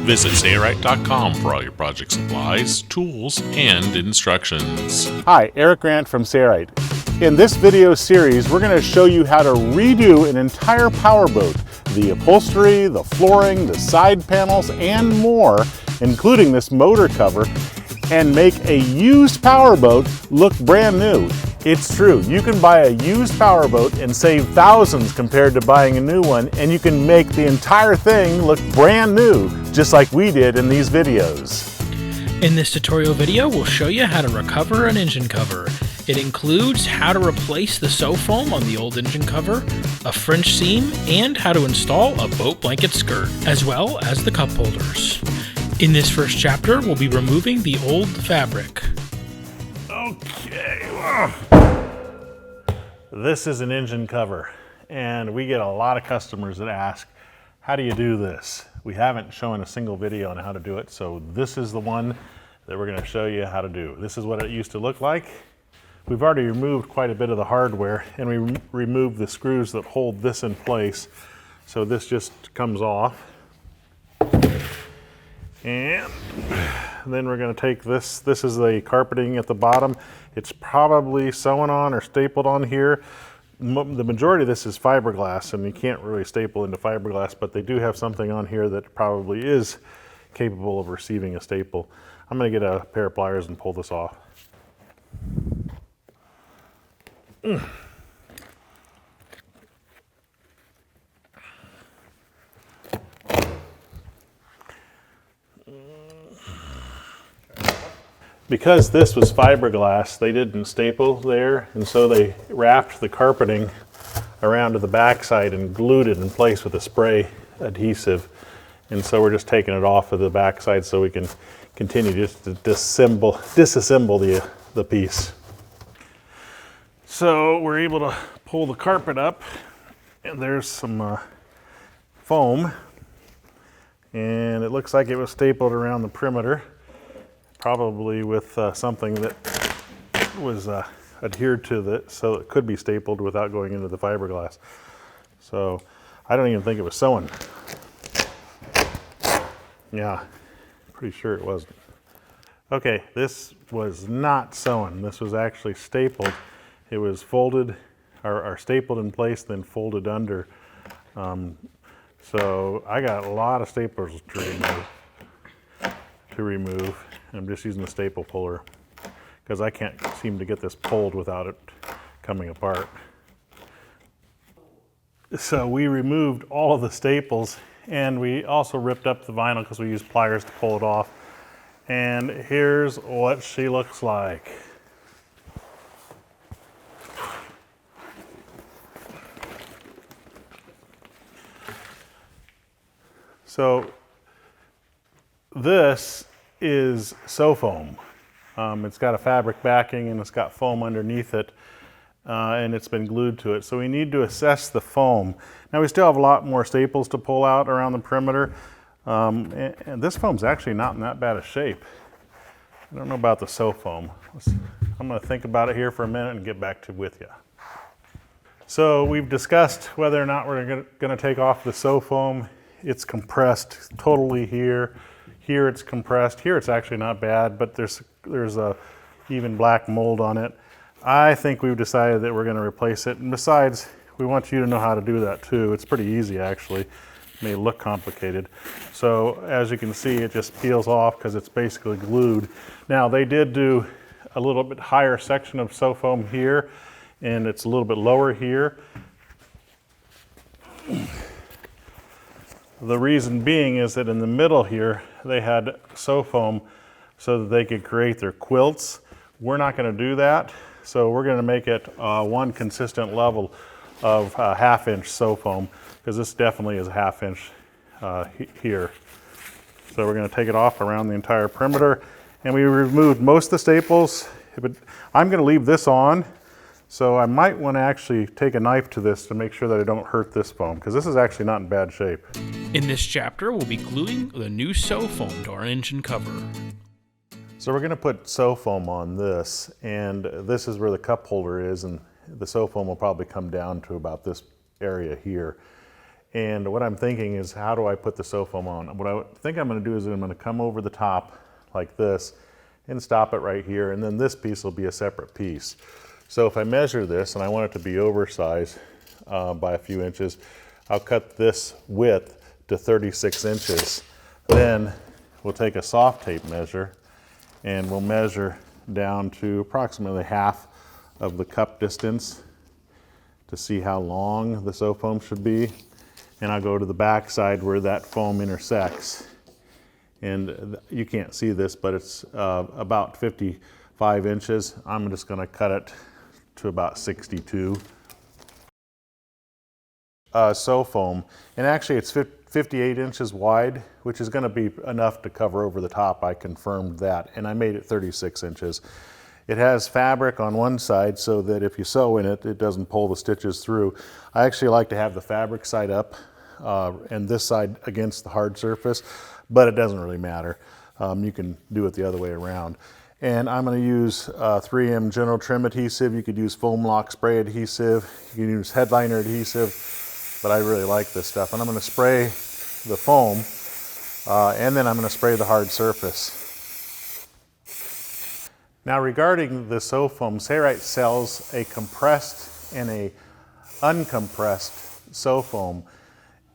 Visit Sailrite.com for all your project supplies, tools, and instructions. Hi, Eric Grant from Sailrite. In this video series, we're going to show you how to redo an entire powerboat, the upholstery, the flooring, the side panels, and more, including this motor cover, and make a used powerboat look brand new. It's true, you can buy a used powerboat and save thousands compared to buying a new one, and you can make the entire thing look brand new, just like we did in these videos. In this tutorial video, we'll show you how to recover an engine cover. It includes how to replace the sew foam on the old engine cover, a French seam, and how to install a boat blanket skirt, as well as the cup holders. In this first chapter, we'll be removing the old fabric. Okay, this is an engine cover, and we get a lot of customers that ask, how do you do this? We haven't shown a single video on how to do it, so this is the one that we're going to show you how to do. This is what it used to look like. We've already removed quite a bit of the hardware, and we removed the screws that hold this in place, so this just comes off. And then we're going to take this. This is the carpeting at the bottom. It's probably sewn on or stapled on here. The majority of this is fiberglass, and you can't really staple into fiberglass, but they do have something on here that probably is capable of receiving a staple. I'm going to get a pair of pliers and pull this off. Because this was fiberglass, they didn't staple there, and so they wrapped the carpeting around to the backside and glued it in place with a spray adhesive. And so we're just taking it off of the backside so we can continue just to disassemble the piece. So we're able to pull the carpet up, and there's some foam, and it looks like it was stapled around the perimeter, probably with something that was adhered to it, so it could be stapled without going into the fiberglass. So I don't even think it was sewn. Yeah, pretty sure it wasn't. Okay, this was not sewn. This was actually stapled. It was folded, or stapled in place, then folded under. So I got a lot of staplers to remove. I'm just using the staple puller because I can't seem to get this pulled without it coming apart. So we removed all of the staples, and we also ripped up the vinyl because we used pliers to pull it off. And here's what she looks like. So this is sew foam. It's got a fabric backing and it's got foam underneath it, and it's been glued to it. So we need to assess the foam. Now we still have a lot more staples to pull out around the perimeter, and this foam's actually not in that bad a shape. I don't know about the sew foam. I'm going to think about it here for a minute and get back with you. So we've discussed whether or not we're going to take off the sew foam. It's compressed totally here. Here it's compressed. Here it's actually not bad, but there's a even black mold on it. I think we've decided that we're going to replace it. And besides, we want you to know how to do that too. It's pretty easy actually. It may look complicated. So as you can see, it just peels off because it's basically glued. Now they did do a little bit higher section of sew foam here, and it's a little bit lower here. The reason being is that in the middle here, they had sew foam so that they could create their quilts. We're not going to do that, so we're going to make it one consistent level of 1/2 inch sew foam, because this definitely is a 1/2 inch here. So we're going to take it off around the entire perimeter, and we removed most of the staples, but I'm going to leave this on. So I might want to actually take a knife to this to make sure that I don't hurt this foam, because this is actually not in bad shape. In this chapter, we'll be gluing the new sew foam to our engine cover. So we're going to put sew foam on this, and this is where the cup holder is, and the sew foam will probably come down to about this area here. And what I'm thinking is, how do I put the soap foam on? What I think I'm going to do is I'm going to come over the top like this and stop it right here, and then this piece will be a separate piece. So if I measure this and I want it to be oversized by a few inches, I'll cut this width to 36 inches. Then we'll take a soft tape measure and we'll measure down to approximately half of the cup distance to see how long the soap foam should be. And I'll go to the back side where that foam intersects. And you can't see this, but it's about 55 inches. I'm just going to cut it to about 62. Soap foam, and actually it's 58 inches wide, which is going to be enough to cover over the top. I confirmed that, and I made it 36 inches. It has fabric on one side so that if you sew in it, it doesn't pull the stitches through. I actually like to have the fabric side up and this side against the hard surface, but it doesn't really matter. You can do it the other way around. And I'm going to use 3M General Trim Adhesive. You could use foam lock spray adhesive. You can use headliner adhesive, but I really like this stuff. And I'm going to spray the foam, and then I'm going to spray the hard surface. Now regarding the soap foam, Sailrite sells a compressed and a uncompressed soap foam.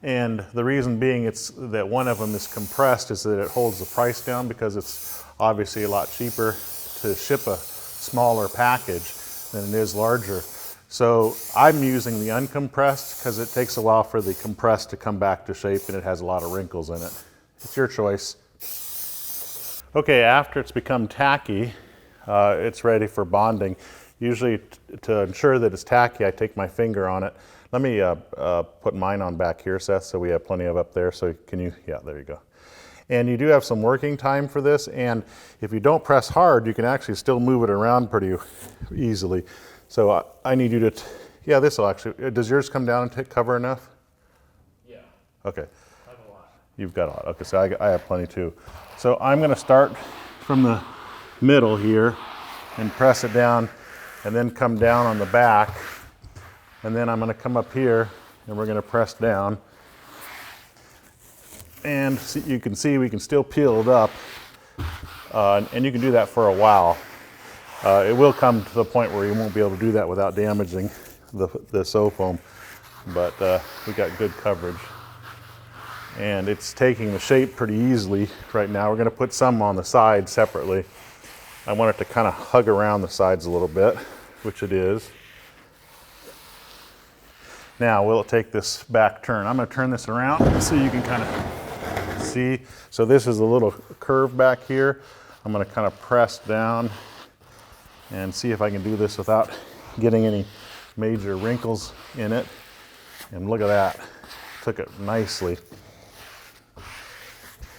And the reason being it's that one of them is compressed is that it holds the price down, because it's obviously a lot cheaper to ship a smaller package than it is larger. So I'm using the uncompressed because it takes a while for the compressed to come back to shape, and it has a lot of wrinkles in it. It's your choice. Okay, after it's become tacky, it's ready for bonding. Usually to ensure that it's tacky, I take my finger on it. Let me put mine on back here, Seth, so we have plenty of up there. So can you, yeah, there you go. And you do have some working time for this, and if you don't press hard, you can actually still move it around pretty easily. So I need you to, yeah, this will actually, does yours come down and cover enough? Yeah. Okay. I have a lot. You've got a lot. Okay, so I have plenty too. So I'm going to start from the middle here and press it down, and then come down on the back, and then I'm going to come up here and we're going to press down, and see, you can see we can still peel it up, and you can do that for a while. It will come to the point where you won't be able to do that without damaging the soap foam, but we got good coverage, and it's taking the shape pretty easily right now. We're going to put some on the side separately. I want it to kind of hug around the sides a little bit, which it is. Now, will it take this back turn? I'm going to turn this around so you can kind of see. So this is a little curve back here. I'm going to kind of press down and see if I can do this without getting any major wrinkles in it. And look at that. Took it nicely.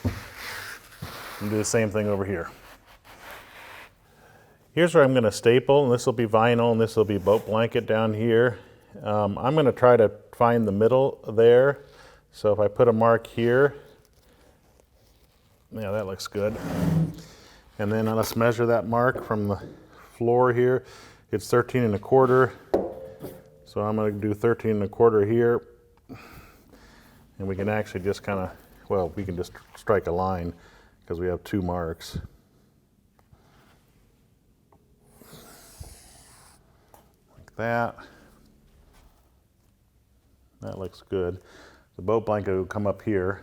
And do the same thing over here. Here's where I'm going to staple, and this will be vinyl, and this will be boat blanket down here. I'm going to try to find the middle there. So if I put a mark here, yeah, that looks good. And then let's measure that mark from the floor here. It's 13 1/4. So I'm going to do 13 1/4 here. And we can actually just kind of, well, we can just strike a line because we have two marks. That looks good. The boat blanket will come up here.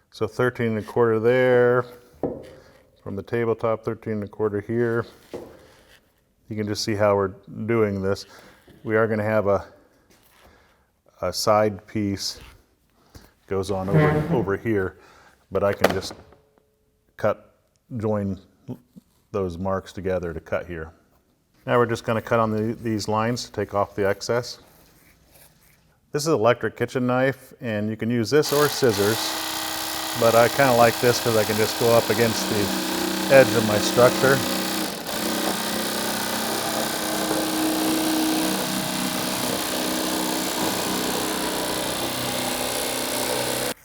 So 13 1/4 there. From the tabletop, 13 1/4 here. You can just see how we're doing this. We are going to have a side piece goes on over here, but I can just join those marks together to cut here. Now we're just going to cut on these lines to take off the excess. This is an electric kitchen knife, and you can use this or scissors, but I kind of like this because I can just go up against the edge of my structure.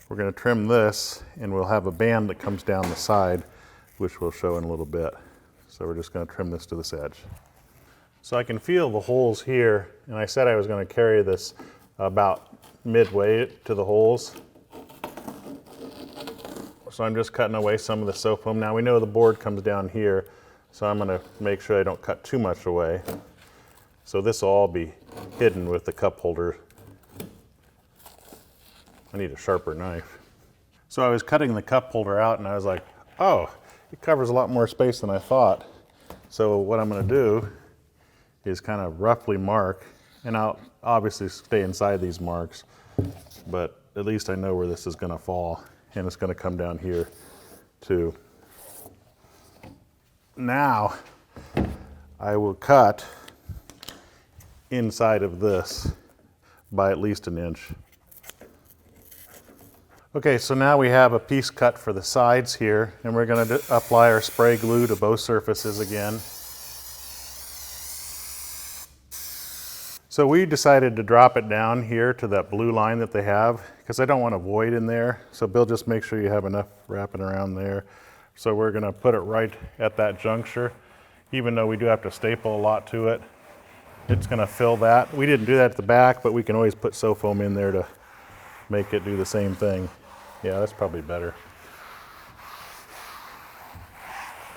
We're going to trim this, and we'll have a band that comes down the side, which we'll show in a little bit. So we're just going to trim this to this edge. So I can feel the holes here, and I said I was going to carry this about midway to the holes. So I'm just cutting away some of the sew foam. Now we know the board comes down here, so I'm going to make sure I don't cut too much away. So this will all be hidden with the cup holder. I need a sharper knife. So I was cutting the cup holder out and I was like, oh, it covers a lot more space than I thought. So what I'm going to do is kind of roughly mark, and I'll obviously stay inside these marks, but at least I know where this is going to fall, and it's going to come down here too. Now I will cut inside of this by at least 1 inch. Okay, so now we have a piece cut for the sides here, and we're going to apply our spray glue to both surfaces again. So we decided to drop it down here to that blue line that they have, because I don't want a void in there. So Bill, just make sure you have enough wrapping around there. So we're going to put it right at that juncture. Even though we do have to staple a lot to it, it's going to fill that. We didn't do that at the back, but we can always put sew foam in there to make it do the same thing. Yeah, that's probably better.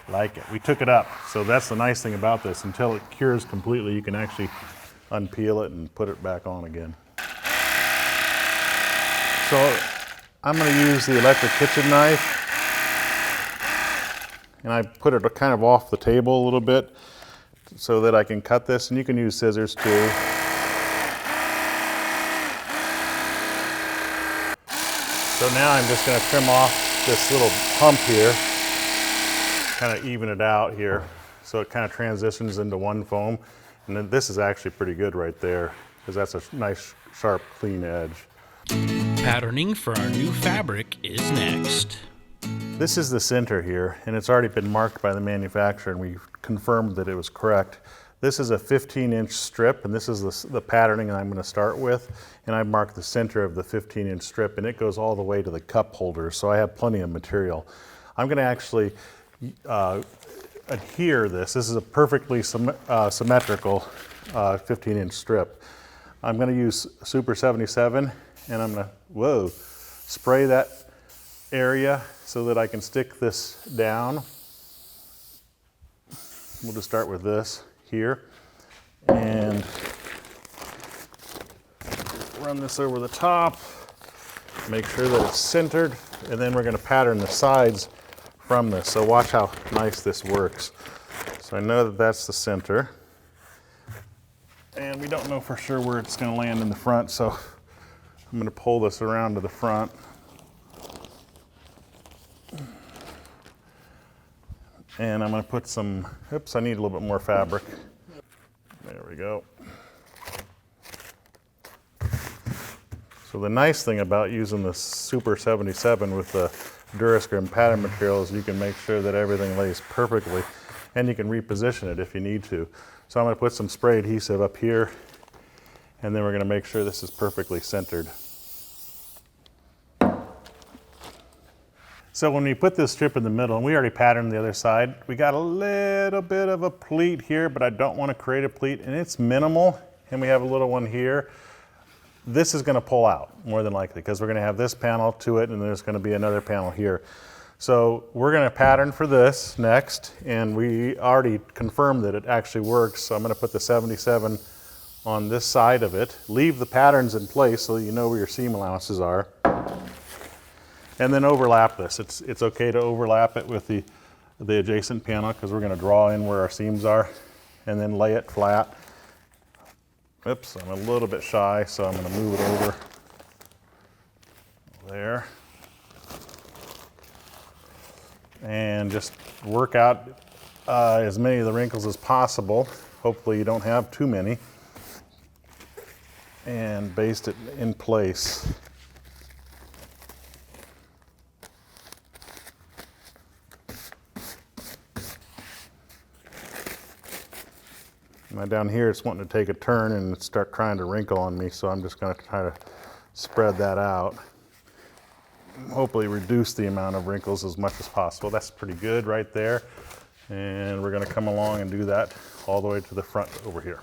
Like it. We took it up. So that's the nice thing about this. Until it cures completely, you can actually unpeel it and put it back on again. So I'm going to use the electric kitchen knife, and I put it kind of off the table a little bit so that I can cut this, and you can use scissors too. So now I'm just going to trim off this little hump here, kind of even it out here, so it kind of transitions into one foam. And then this is actually pretty good right there, because that's a nice, sharp, clean edge. Patterning for our new fabric is next. This is the center here, and it's already been marked by the manufacturer, and we confirmed that it was correct. This is a 15-inch strip, and this is the patterning I'm going to start with. And I marked the center of the 15-inch strip, and it goes all the way to the cup holder, so I have plenty of material. I'm going to actually adhere this. This is a perfectly symmetrical 15-inch strip. I'm going to use Super 77, and I'm going to spray that area so that I can stick this down. We'll just start with this here and run this over the top, make sure that it's centered, and then we're going to pattern the sides from this. So watch how nice this works. So I know that that's the center, and we don't know for sure where it's going to land in the front, so I'm going to pull this around to the front. And I'm going to put some, oops, I need a little bit more fabric. There we go. So the nice thing about using the Super 77 with the Durascrim pattern material is you can make sure that everything lays perfectly, and you can reposition it if you need to. So I'm going to put some spray adhesive up here, and then we're going to make sure this is perfectly centered. So when we put this strip in the middle, and we already patterned the other side, we got a little bit of a pleat here, but I don't want to create a pleat, and it's minimal, and we have a little one here. This is going to pull out more than likely because we're going to have this panel to it, and there's going to be another panel here. So we're going to pattern for this next, and we already confirmed that it actually works. So I'm going to put the 77 on this side of it, leave the patterns in place so that you know where your seam allowances are, and then overlap this. It's okay to overlap it with the adjacent panel because we're going to draw in where our seams are, and then lay it flat. Oops, I'm a little bit shy, so I'm going to move it over there. And just work out as many of the wrinkles as possible. Hopefully you don't have too many. And baste it in place. Now down here it's wanting to take a turn and start trying to wrinkle on me, so I'm just going to try to spread that out. Hopefully reduce the amount of wrinkles as much as possible. That's pretty good right there. And we're going to come along and do that all the way to the front over here.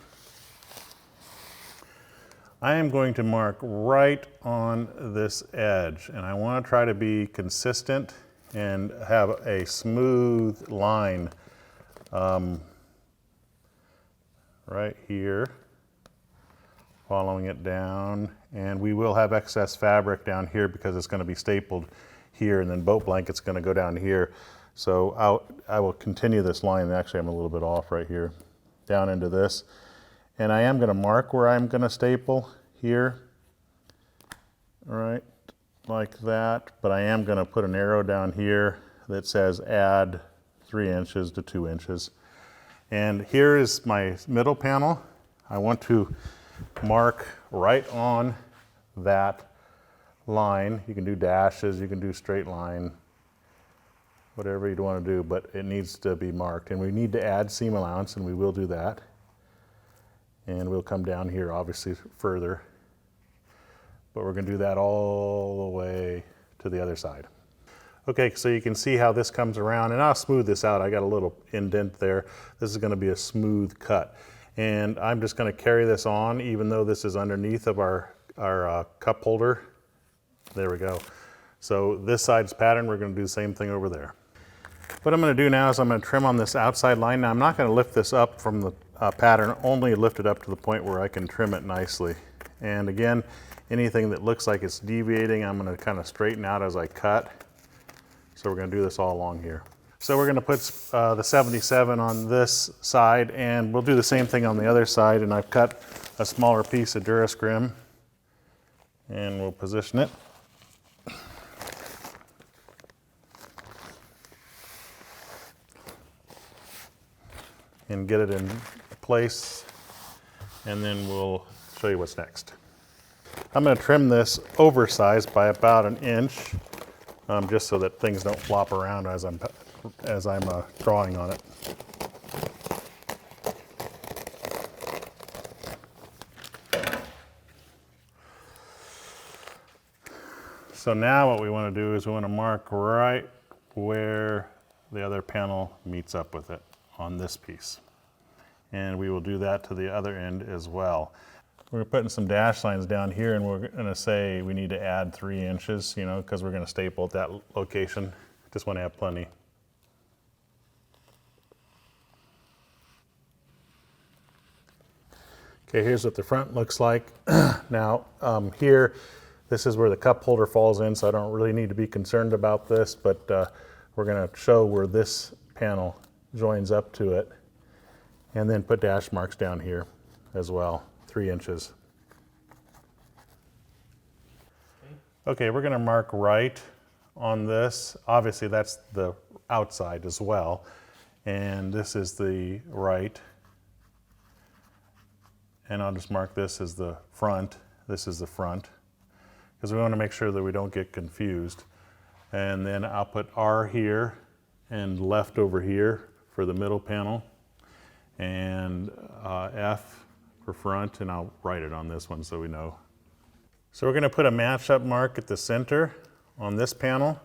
I am going to mark right on this edge, and I want to try to be consistent and have a smooth line right here, following it down. And we will have excess fabric down here because it's going to be stapled here, and then boat blanket's going to go down here. So I will continue this line. Actually, I'm a little bit off right here, down into this. And I am going to mark where I'm going to staple here, right, like that. But I am going to put an arrow down here that says add 3 inches to 2 inches. And here is my middle panel. I want to mark right on that line. You can do dashes, you can do straight line, whatever you'd want to do, but it needs to be marked. And we need to add seam allowance, and we will do that. And we'll come down here, obviously, further. But we're going to do that all the way to the other side. Okay, so you can see how this comes around, and I'll smooth this out. I got a little indent there. This is going to be a smooth cut. And I'm just going to carry this on, even though this is underneath of our cup holder. There we go. So this side's pattern, we're going to do the same thing over there. What I'm going to do now is I'm going to trim on this outside line. Now I'm not going to lift this up from the pattern, only lift it up to the point where I can trim it nicely. And again, anything that looks like it's deviating, I'm going to kind of straighten out as I cut. So we're going to do this all along here. So we're going to put the 77 on this side, and we'll do the same thing on the other side. And I've cut a smaller piece of Durascrim, and we'll position it. And get it in place, and then we'll show you what's next. I'm going to trim this oversized by about 1 inch, just so that things don't flop around as I'm drawing on it. So now what we want to do is we want to mark right where the other panel meets up with it on this piece. And we will do that to the other end as well. We're putting some dash lines down here, and we're going to say we need to add 3 inches, you know, because we're going to staple at that location. Just want to have plenty. Okay, here's what the front looks like. Now, here, this is where the cup holder falls in, so I don't really need to be concerned about this, but we're going to show where this panel joins up to it, and then put dash marks down here as well, 3 inches. Okay, we're going to mark right on this. Obviously, that's the outside as well, and this is the right. And I'll just mark this as the front. This is the front, because we want to make sure that we don't get confused. And then I'll put R here and left over here for the middle panel, and F for front, and I'll write it on this one so we know. So we're going to put a match-up mark at the center on this panel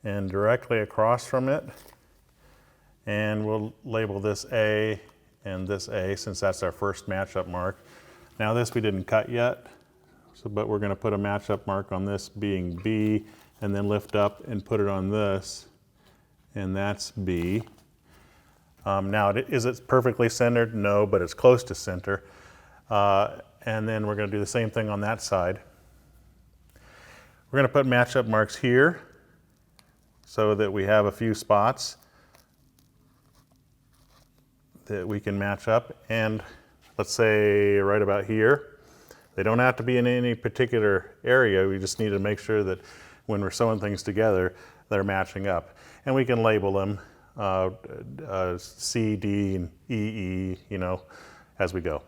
and directly across from it, and we'll label this A and this A, since that's our first match-up mark. Now this we didn't cut yet, but we're going to put a match-up mark on this being B, and then lift up and put it on this, and that's B. Now, is it perfectly centered? No, but it's close to center. And then we're going to do the same thing on that side. We're going to put match-up marks here so that we have a few spots that we can match up. And let's say right about here. They don't have to be in any particular area. We just need to make sure that when we're sewing things together, they're matching up. And we can label them C, D, and E, you know, as we go.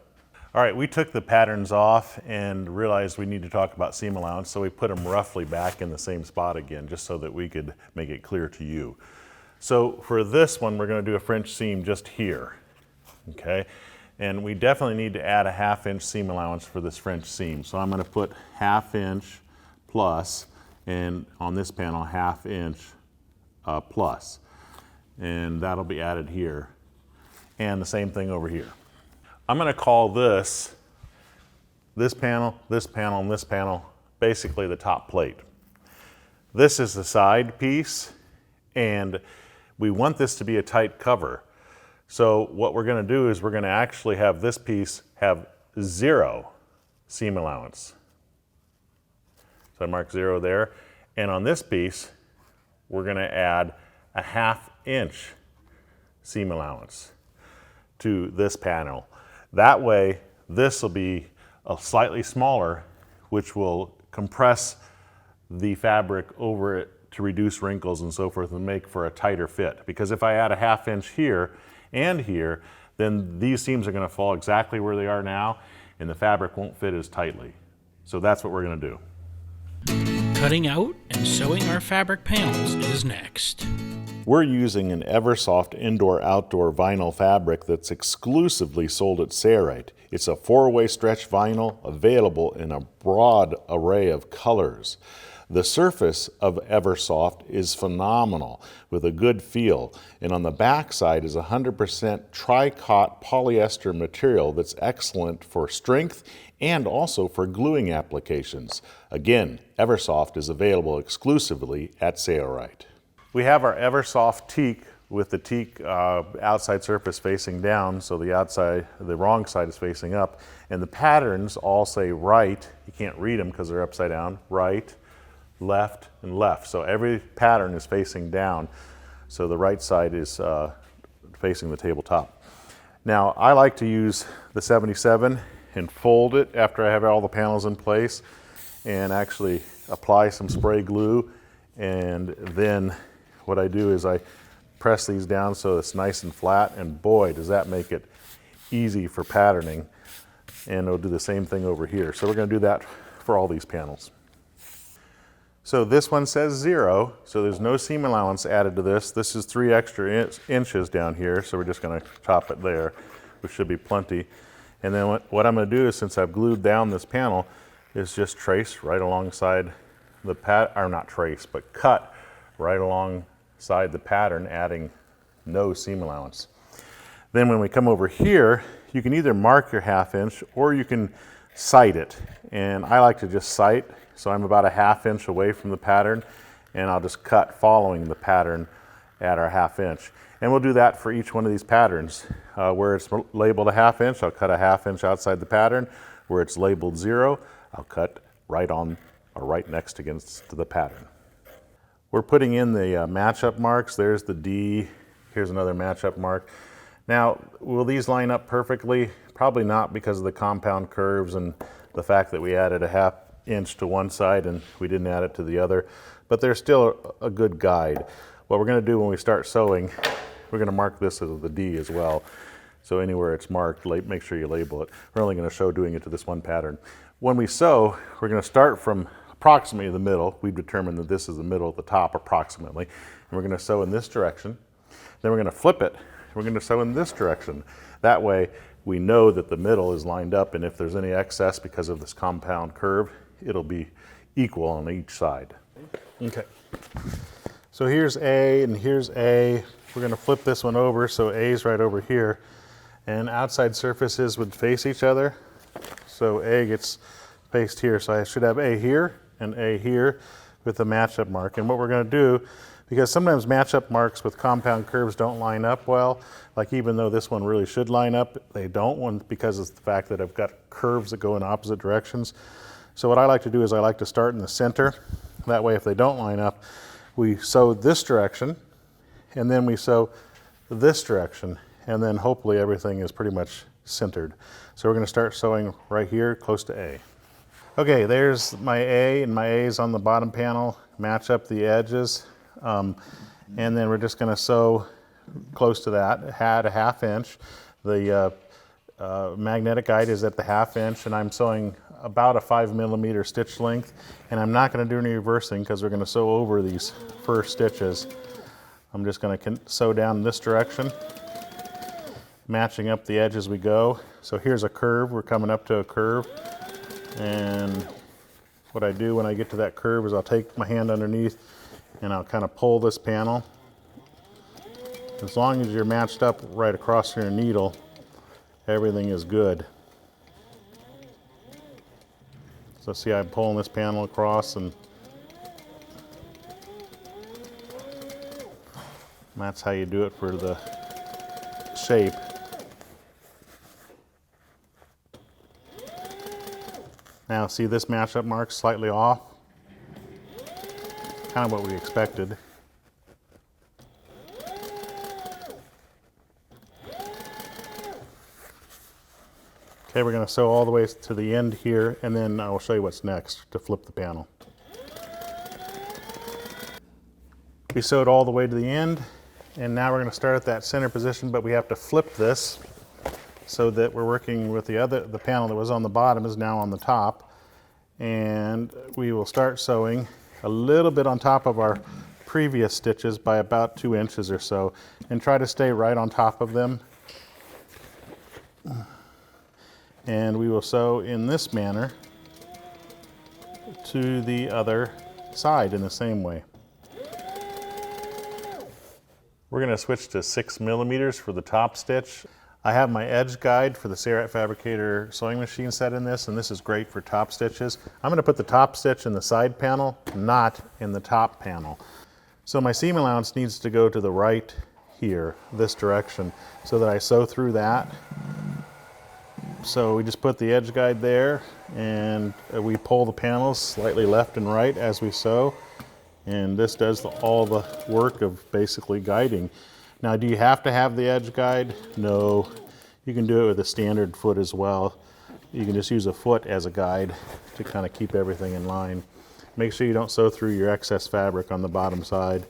All right, we took the patterns off and realized we need to talk about seam allowance, so we put them roughly back in the same spot again, just so that we could make it clear to you. So for this one, we're going to do a French seam just here, okay? And we definitely need to add a 1/2 inch seam allowance for this French seam. So I'm going to put 1/2 inch plus, and on this panel, 1/2 inch plus. And that'll be added here. And the same thing over here. I'm going to call this this panel, and this panel, basically the top plate. This is the side piece, and we want this to be a tight cover. So what we're going to do is we're going to actually have this piece have 0 seam allowance. So I mark 0 there. And on this piece, we're going to add a 1/2 inch seam allowance to this panel. That way, this will be a slightly smaller, which will compress the fabric over it to reduce wrinkles and so forth and make for a tighter fit. Because if I add a 1/2 inch here and here, then these seams are going to fall exactly where they are now, and the fabric won't fit as tightly. So that's what we're going to do. Cutting out and sewing our fabric panels is next. We're using an EverSoft indoor-outdoor vinyl fabric that's exclusively sold at Sailrite. It's a 4-way stretch vinyl available in a broad array of colors. The surface of EverSoft is phenomenal with a good feel, and on the back side is 100% tri-cot polyester material that's excellent for strength and also for gluing applications. Again, EverSoft is available exclusively at Sailrite. We have our EverSoft teak with the teak outside surface facing down, so the wrong side is facing up, and the patterns all say right. You can't read them because they're upside down. Right, left, and left. So every pattern is facing down, so the right side is facing the tabletop. Now, I like to use the 77 and fold it after I have all the panels in place and actually apply some spray glue, and then what I do is I press these down so it's nice and flat, and boy, does that make it easy for patterning. And it'll do the same thing over here. So we're going to do that for all these panels. So this one says 0, so there's no seam allowance added to this. This is 3 extra inches down here, so we're just going to chop it there, which should be plenty. And then what I'm going to do is, since I've glued down this panel, is just trace right alongside the or not trace, but cut right alongside the pattern, adding no seam allowance. Then when we come over here, you can either mark your 1/2 inch or you can sight it. And I like to just sight, so I'm about a 1/2 inch away from the pattern, and I'll just cut following the pattern at our 1/2 inch. And we'll do that for each one of these patterns. Where it's labeled a 1/2 inch, I'll cut a 1/2 inch outside the pattern. Where it's labeled 0, I'll cut right on or right next against the pattern. We're putting in the matchup marks. There's the D, here's another matchup mark. Now, will these line up perfectly? Probably not, because of the compound curves and the fact that we added a 1/2 inch to one side and we didn't add it to the other, but they're still a good guide. What we're going to do when we start sewing, we're going to mark this as the D as well. So anywhere it's marked, make sure you label it. We're only going to show doing it to this one pattern. When we sew, we're going to start from approximately the middle. We've determined that this is the middle at the top approximately. And we're going to sew in this direction. Then we're going to flip it. We're going to sew in this direction. That way we know that the middle is lined up, and if there's any excess because of this compound curve, it'll be equal on each side. Okay. So here's A and here's A. We're going to flip this one over so A is right over here. And outside surfaces would face each other. So A gets faced here. So I should have A here and A here with the matchup mark. And what we're going to do, because sometimes matchup marks with compound curves don't line up well, like even though this one really should line up, they don't, because of the fact that I've got curves that go in opposite directions. So what I like to do is I like to start in the center. That way if they don't line up, we sew this direction, and then we sew this direction, and then hopefully everything is pretty much centered. So we're going to start sewing right here close to A. Okay, there's my A, and my A is on the bottom panel. Match up the edges, and then we're just going to sew close to that, at a 1/2 inch. The magnetic guide is at the 1/2 inch, and I'm sewing about a 5mm stitch length, and I'm not going to do any reversing because we're going to sew over these first stitches. I'm just going to sew down this direction, matching up the edge as we go. So here's a curve, we're coming up to a curve, and what I do when I get to that curve is I'll take my hand underneath and I'll kind of pull this panel. As long as you're matched up right across your needle, everything is good. So see, I'm pulling this panel across, and that's how you do it for the shape. Now see, this matchup mark's slightly off. Kind of what we expected. Okay, we're going to sew all the way to the end here, and then I will show you what's next to flip the panel. We sewed all the way to the end, and now we're going to start at that center position, but we have to flip this so that we're working with the panel that was on the bottom is now on the top. And we will start sewing a little bit on top of our previous stitches by about 2 inches or so, and try to stay right on top of them. And we will sew in this manner to the other side in the same way. We're going to switch to 6 millimeters for the top stitch. I have my edge guide for the Sailrite Fabricator sewing machine set in this, and this is great for top stitches. I'm going to put the top stitch in the side panel, not in the top panel. So my seam allowance needs to go to the right here, this direction, so that I sew through that. So we just put the edge guide there, and we pull the panels slightly left and right as we sew. And this does all the work of basically guiding. Now, do you have to have the edge guide? No. You can do it with a standard foot as well. You can just use a foot as a guide to kind of keep everything in line. Make sure you don't sew through your excess fabric on the bottom side.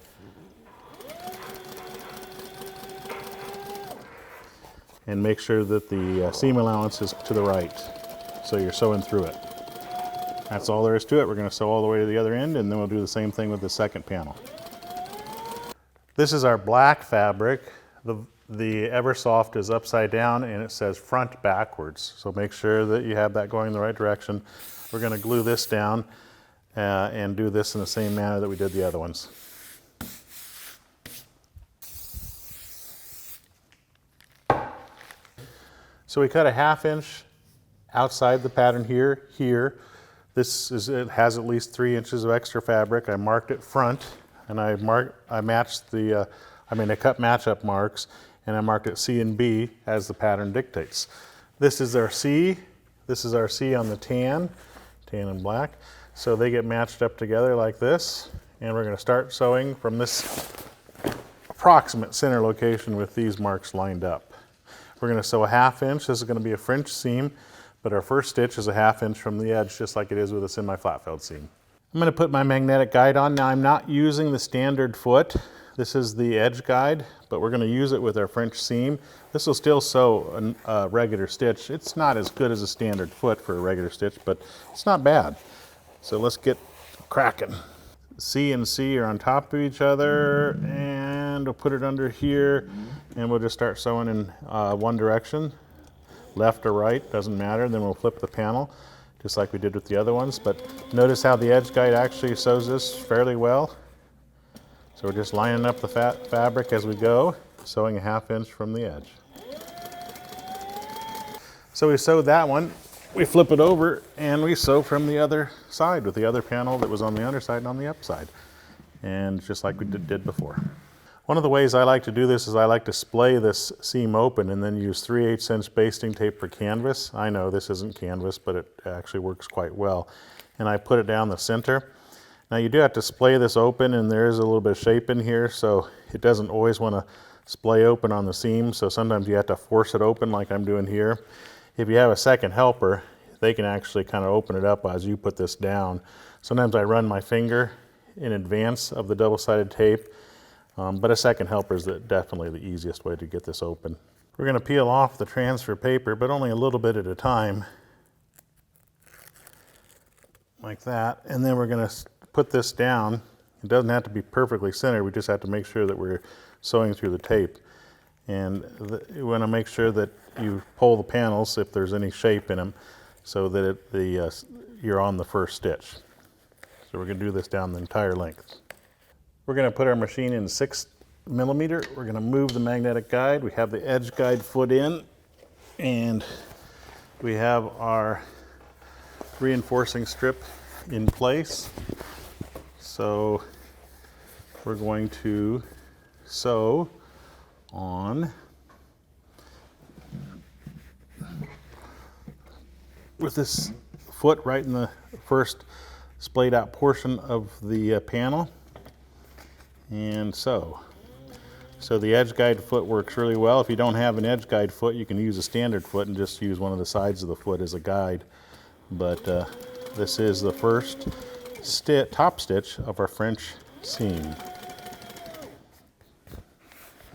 And make sure that the seam allowance is to the right, so you're sewing through it. That's all there is to it. We're going to sew all the way to the other end, and then we'll do the same thing with the second panel. This is our black fabric. The EverSoft is upside down, and it says front backwards. So make sure that you have that going in the right direction. We're going to glue this down and do this in the same manner that we did the other ones. So we cut a 1/2 inch outside the pattern here. It has at least 3 inches of extra fabric. I marked it front, and I matched I cut match-up marks, and I marked it C and B as the pattern dictates. This is our C. This is our C on the tan and black. So they get matched up together like this, and we're going to start sewing from this approximate center location with these marks lined up. We're going to sew a 1/2 inch. This is going to be a French seam, but our first stitch is a 1/2 inch from the edge, just like it is with a semi-flat-felled seam. I'm going to put my magnetic guide on. Now, I'm not using the standard foot. This is the edge guide, but we're going to use it with our French seam. This will still sew a regular stitch. It's not as good as a standard foot for a regular stitch, but it's not bad. So let's get cracking. C and C are on top of each other, and we'll put it under here, and we'll just start sewing in one direction, left or right, doesn't matter. Then we'll flip the panel, just like we did with the other ones. But notice how the edge guide actually sews this fairly well. So we're just lining up the fabric as we go, sewing a 1/2 inch from the edge. So we sewed that one. We flip it over, and we sew from the other side with the other panel that was on the underside and on the upside. And just like we did before. One of the ways I like to do this is I like to splay this seam open and then use 3/8 inch basting tape for canvas. I know this isn't canvas, but it actually works quite well. And I put it down the center. Now you do have to splay this open, and there is a little bit of shape in here, so it doesn't always want to splay open on the seam, so sometimes you have to force it open like I'm doing here. If you have a second helper, they can actually kind of open it up as you put this down. Sometimes I run my finger in advance of the double-sided tape, but a second helper is definitely the easiest way to get this open. We're going to peel off the transfer paper, but only a little bit at a time, like that, and then we're going to put this down. It doesn't have to be perfectly centered, we just have to make sure that we're sewing through the tape. And you want to make sure that you pull the panels if there's any shape in them, so that you're on the first stitch. So we're going to do this down the entire length. We're going to put our machine in 6 millimeter. We're going to move the magnetic guide. We have the edge guide foot in, and we have our reinforcing strip in place. So we're going to sew on with this foot right in the first splayed out portion of the panel, and sew. So the edge guide foot works really well. If you don't have an edge guide foot, you can use a standard foot and just use one of the sides of the foot as a guide. But this is the first top stitch of our French seam.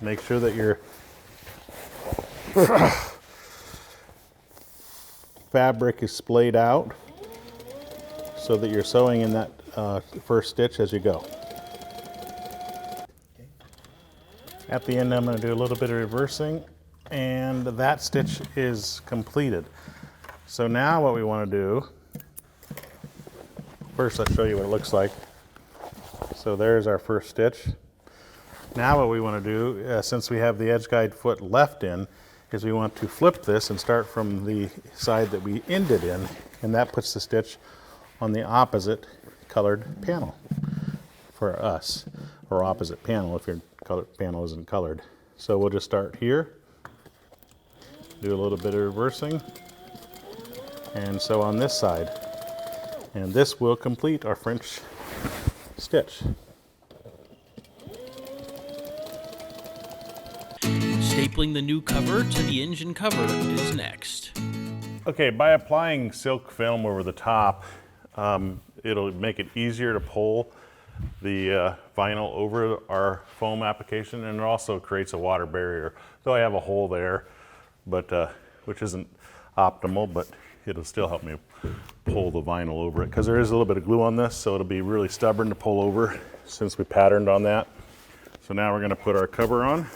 Make sure that your fabric is splayed out so that you're sewing in that first stitch as you go. At the end, I'm going to do a little bit of reversing, and that stitch is completed. So now what we want to do, first let's show you what it looks like. So there's our first stitch. Now what we want to do, since we have the edge guide foot left in, is we want to flip this and start from the side that we ended in, and that puts the stitch on the opposite colored panel for us, or opposite panel if your panel isn't colored. So we'll just start here, do a little bit of reversing, and sew on this side. And this will complete our French stitch. Stapling the new cover to the engine cover is next. Okay, by applying silk film over the top, it'll make it easier to pull the vinyl over our foam application, and it also creates a water barrier. So I have a hole there, but which isn't optimal, but it'll still help me pull the vinyl over it, because there is a little bit of glue on this, so it'll be really stubborn to pull over since we patterned on that. So now we're going to put our cover on,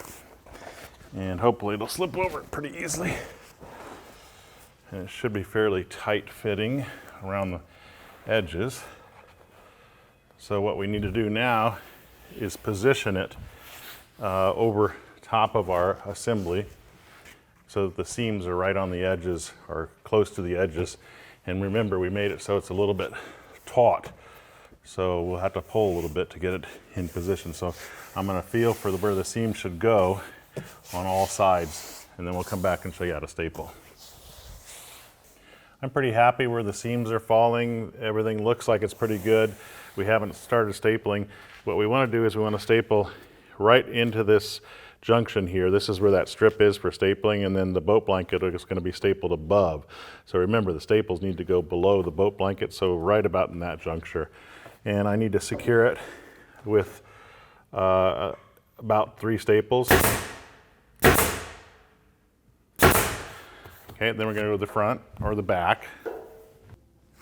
and hopefully it'll slip over pretty easily. And it should be fairly tight fitting around the edges. So what we need to do now is position it over top of our assembly so that the seams are right on the edges, or close to the edges. And remember, we made it so it's a little bit taut, so we'll have to pull a little bit to get it in position. So I'm going to feel for where the seam should go on all sides, and then we'll come back and show you how to staple. I'm pretty happy where the seams are falling. Everything looks like it's pretty good. We haven't started stapling. What we want to do is we want to staple right into this junction here. This is where that strip is for stapling, and then the boat blanket is going to be stapled above. So remember, the staples need to go below the boat blanket, so right about in that juncture. And I need to secure it with about 3 staples. Okay, then we're going to go to the front or the back.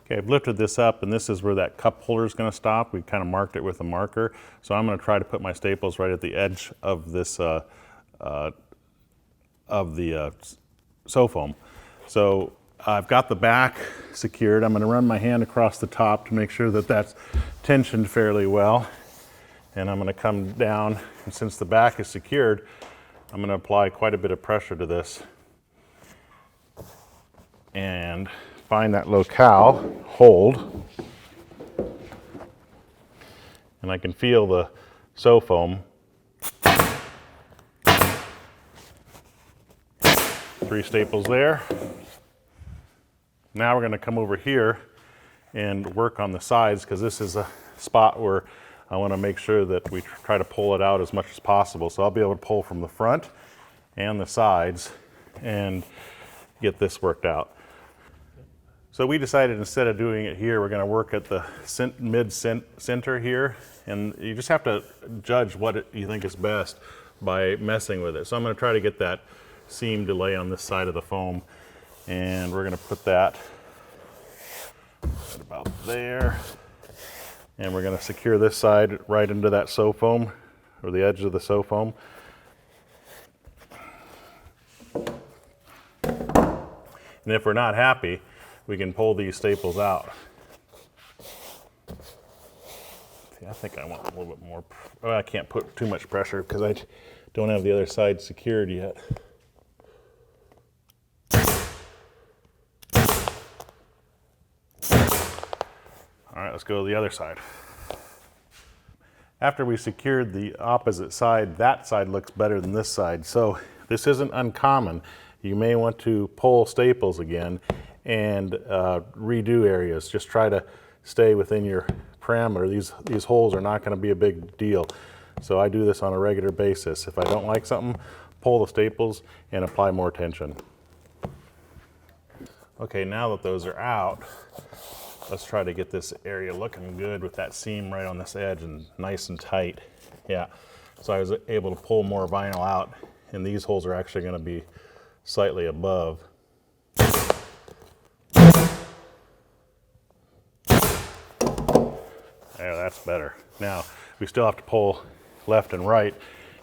Okay, I've lifted this up, and this is where that cup holder is going to stop. We kind of marked it with a marker. So I'm going to try to put my staples right at the edge of this sew foam. So I've got the back secured. I'm going to run my hand across the top to make sure that that's tensioned fairly well. And I'm going to come down, and since the back is secured, I'm going to apply quite a bit of pressure to this and find that locale, hold, and I can feel the sew foam. 3 staples there. Now we're going to come over here and work on the sides, because this is a spot where I want to make sure that we try to pull it out as much as possible. So I'll be able to pull from the front and the sides and get this worked out. So we decided, instead of doing it here, we're going to work at the mid-center here, and you just have to judge what you think is best by messing with it. So I'm going to try to get that seam to lay on this side of the foam, and we're going to put that right about there, and we're going to secure this side right into that sew foam, or the edge of the sew foam. And if we're not happy, we can pull these staples out. See, I think I want a little bit more. Oh, I can't put too much pressure because I don't have the other side secured yet. let's go to the other side. After we secured the opposite side, that side looks better than this side. So this isn't uncommon. You may want to pull staples again and redo areas. Just try to stay within your parameter. These holes are not going to be a big deal. So I do this on a regular basis. If I don't like something, pull the staples and apply more tension. Okay, now that those are out, let's try to get this area looking good with that seam right on this edge and nice and tight. Yeah, so I was able to pull more vinyl out, and these holes are actually going to be slightly above. There, that's better. Now, we still have to pull left and right,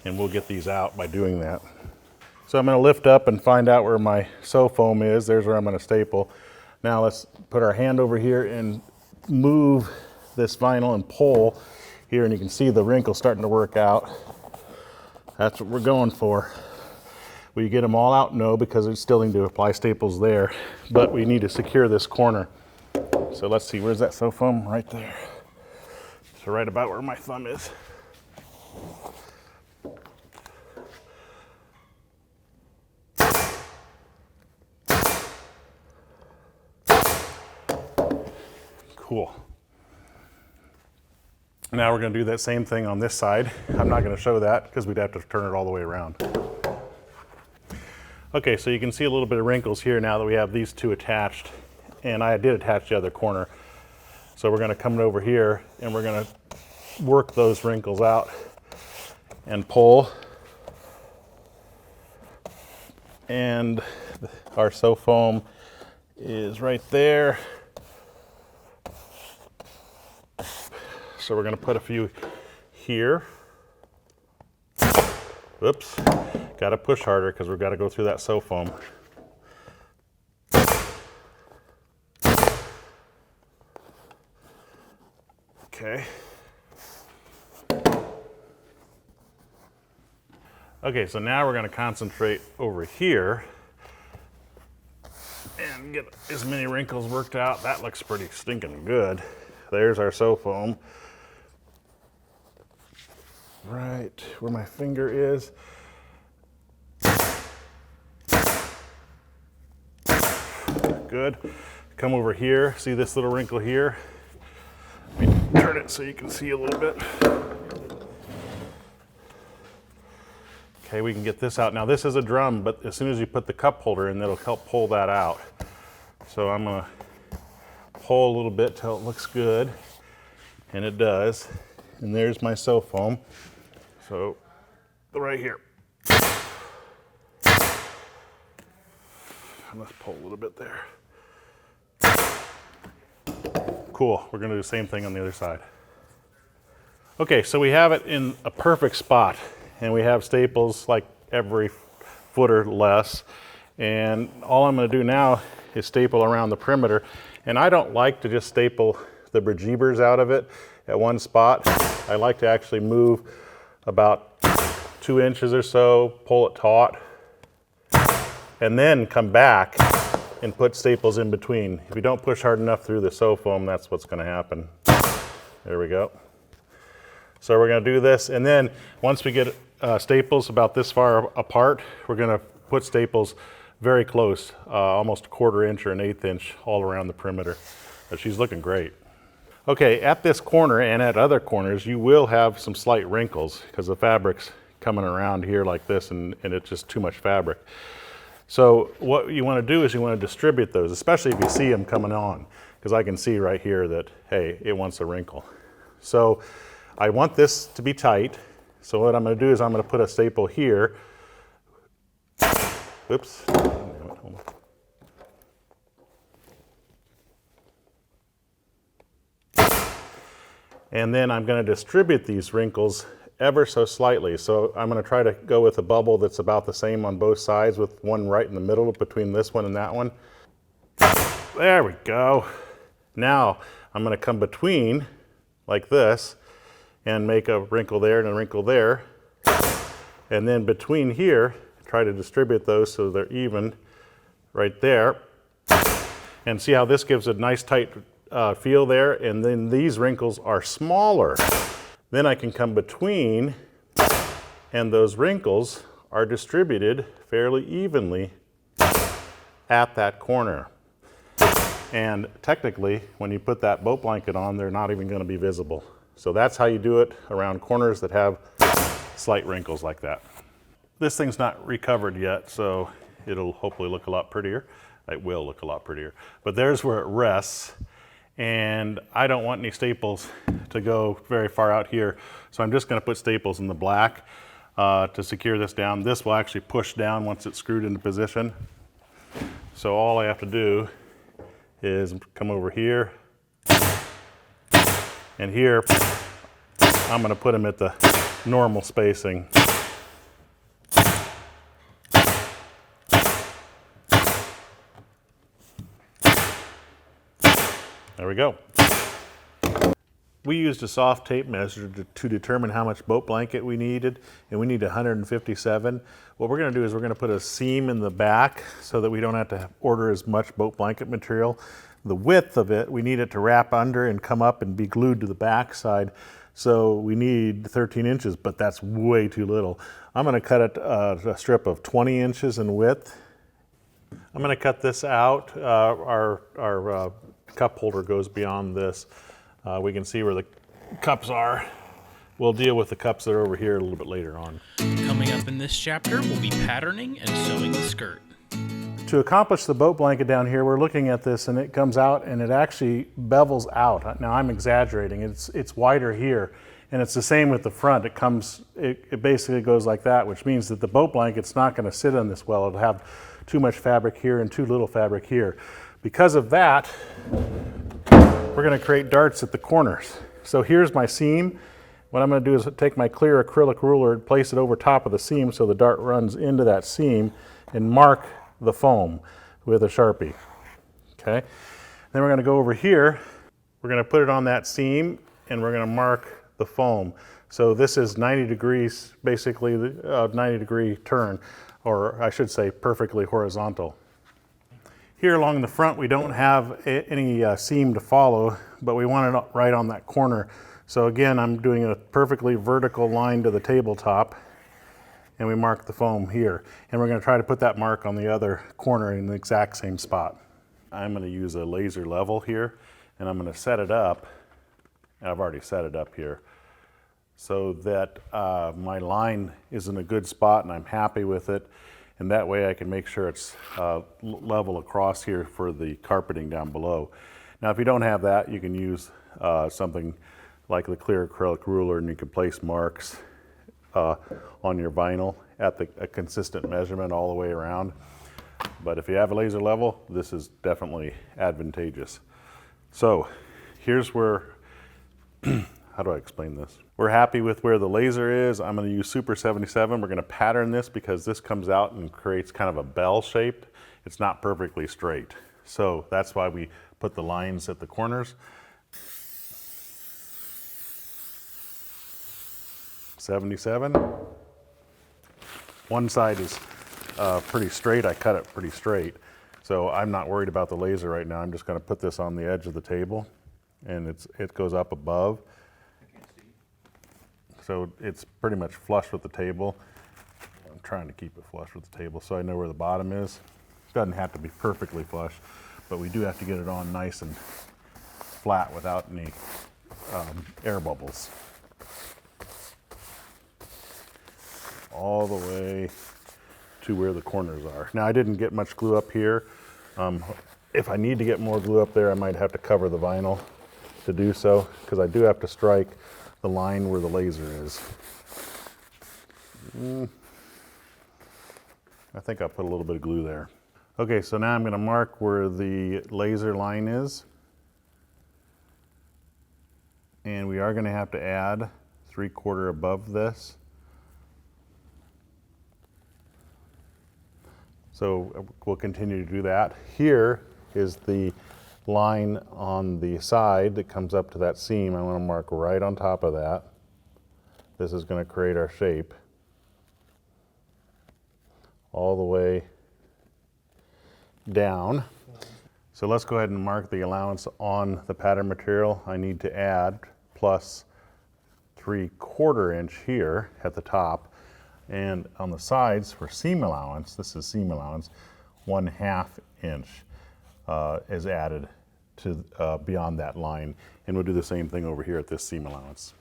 and we'll get these out by doing that. So I'm going to lift up and find out where my sew foam is. There's where I'm going to staple. Now let's put our hand over here and move this vinyl and pull here, and you can see the wrinkle starting to work out. That's what we're going for. Will you get them all out? No, because we still need to apply staples there, but we need to secure this corner. So let's see, where's that sew foam? Right there. So right about where my thumb is. Cool. Now we're going to do that same thing on this side. I'm not going to show that because we'd have to turn it all the way around. Okay, so you can see a little bit of wrinkles here now that we have these two attached, and I did attach the other corner. So we're going to come over here and we're going to work those wrinkles out and pull. And our sew foam is right there. So we're going to put a few here. Oops, got to push harder because we've got to go through that sew foam. Okay. Okay, so now we're going to concentrate over here and get as many wrinkles worked out. That looks pretty stinking good. There's our sew foam. Right where my finger is. Good. Come over here, see this little wrinkle here? Let me turn it so you can see a little bit. Okay, we can get this out. Now this is a drum, but as soon as you put the cup holder in, that'll help pull that out. So I'm gonna pull a little bit till it looks good, and it does. And there's my sew foam. So right here. Let's pull a little bit there. Cool, we're gonna do the same thing on the other side. Okay, so we have it in a perfect spot, and we have staples like every foot or less. And all I'm gonna do now is staple around the perimeter. And I don't like to just staple the bejeebers out of it at one spot. I like to actually move about 2 inches or so, pull it taut, and then come back and put staples in between. If you don't push hard enough through the sew foam, that's what's gonna happen. There we go. So we're gonna do this, and then once we get staples about this far apart, we're gonna put staples very close, almost a 1/4 inch or an 1/8 inch all around the perimeter. But she's looking great. Okay, at this corner and at other corners, you will have some slight wrinkles because the fabric's coming around here like this, and it's just too much fabric. So what you want to do is you want to distribute those, especially if you see them coming on, because I can see right here that, hey, it wants a wrinkle. So I want this to be tight. So what I'm going to do is I'm going to put a staple here. Oops. And then I'm going to distribute these wrinkles ever so slightly. So I'm going to try to go with a bubble that's about the same on both sides, with one right in the middle between this one and that one. There we go. Now I'm going to come between like this and make a wrinkle there and a wrinkle there. And then between here, try to distribute those so they're even right there. And see how this gives a nice tight feel there, and then these wrinkles are smaller. Then I can come between, and those wrinkles are distributed fairly evenly at that corner. And technically, when you put that boat blanket on, they're not even going to be visible. So that's how you do it around corners that have slight wrinkles like that. This thing's not recovered yet, so it'll hopefully look a lot prettier. It will look a lot prettier. But there's where it rests, and I don't want any staples to go very far out here, so I'm just going to put staples in the black to secure this down. This will actually push down once it's screwed into position. So all I have to do is come over here, and here I'm going to put them at the normal spacing. There we go. We used a soft tape measure to determine how much boat blanket we needed, and we need 157. What we're going to do is we're going to put a seam in the back so that we don't have to order as much boat blanket material. The width of it, we need it to wrap under and come up and be glued to the back side. So we need 13 inches, but that's way too little. I'm going to cut it a strip of 20 inches in width. I'm going to cut this out. Our cup holder goes beyond this. We can see where the cups are. We'll deal with the cups that are over here a little bit later on. Coming up in this chapter, we'll be patterning and sewing the skirt. To accomplish the boat blanket down here, we're looking at this and it comes out and it actually bevels out. Now I'm exaggerating, it's wider here, and it's the same with the front. It basically goes like that, which means that the boat blanket's not going to sit on this well. It'll have too much fabric here and too little fabric here. Because of that, we're going to create darts at the corners. So here's my seam. What I'm going to do is take my clear acrylic ruler and place it over top of the seam so the dart runs into that seam, and mark the foam with a Sharpie. Okay. Then we're going to go over here. We're going to put it on that seam, and we're going to mark the foam. So this is 90 degrees, basically a 90-degree turn, or I should say perfectly horizontal. Here along the front, we don't have any seam to follow, but we want it right on that corner. So again, I'm doing a perfectly vertical line to the tabletop, and we mark the foam here. And we're going to try to put that mark on the other corner in the exact same spot. I'm going to use a laser level here, and I'm going to set it up. I've already set it up here, so that my line is in a good spot and I'm happy with it. And that way I can make sure it's level across here for the carpeting down below. Now if you don't have that, you can use something like the clear acrylic ruler, and you can place marks on your vinyl at a consistent measurement all the way around. But if you have a laser level, this is definitely advantageous. So here's where, how do I explain this? We're happy with where the laser is. I'm going to use Super 77. We're going to pattern this because this comes out and creates kind of a bell shape. It's not perfectly straight. So that's why we put the lines at the corners. 77. One side is pretty straight. I cut it pretty straight. So I'm not worried about the laser right now. I'm just going to put this on the edge of the table, and it goes up above. So it's pretty much flush with the table. I'm trying to keep it flush with the table so I know where the bottom is. It doesn't have to be perfectly flush, but we do have to get it on nice and flat without any air bubbles. All the way to where the corners are. Now I didn't get much glue up here. If I need to get more glue up there, I might have to cover the vinyl to do so, because I do have to strike the line where the laser is. I think I'll put a little bit of glue there. Okay, so now I'm going to mark where the laser line is. And we are going to have to add 3/4 above this. So we'll continue to do that. Here is the line on the side that comes up to that seam. I want to mark right on top of that. This is going to create our shape all the way down. So let's go ahead and mark the allowance on the pattern material. I need to add plus 3/4 inch here at the top, and on the sides for seam allowance, this is seam allowance, 1/2 inch is added to beyond that line, and we'll do the same thing over here at this seam allowance.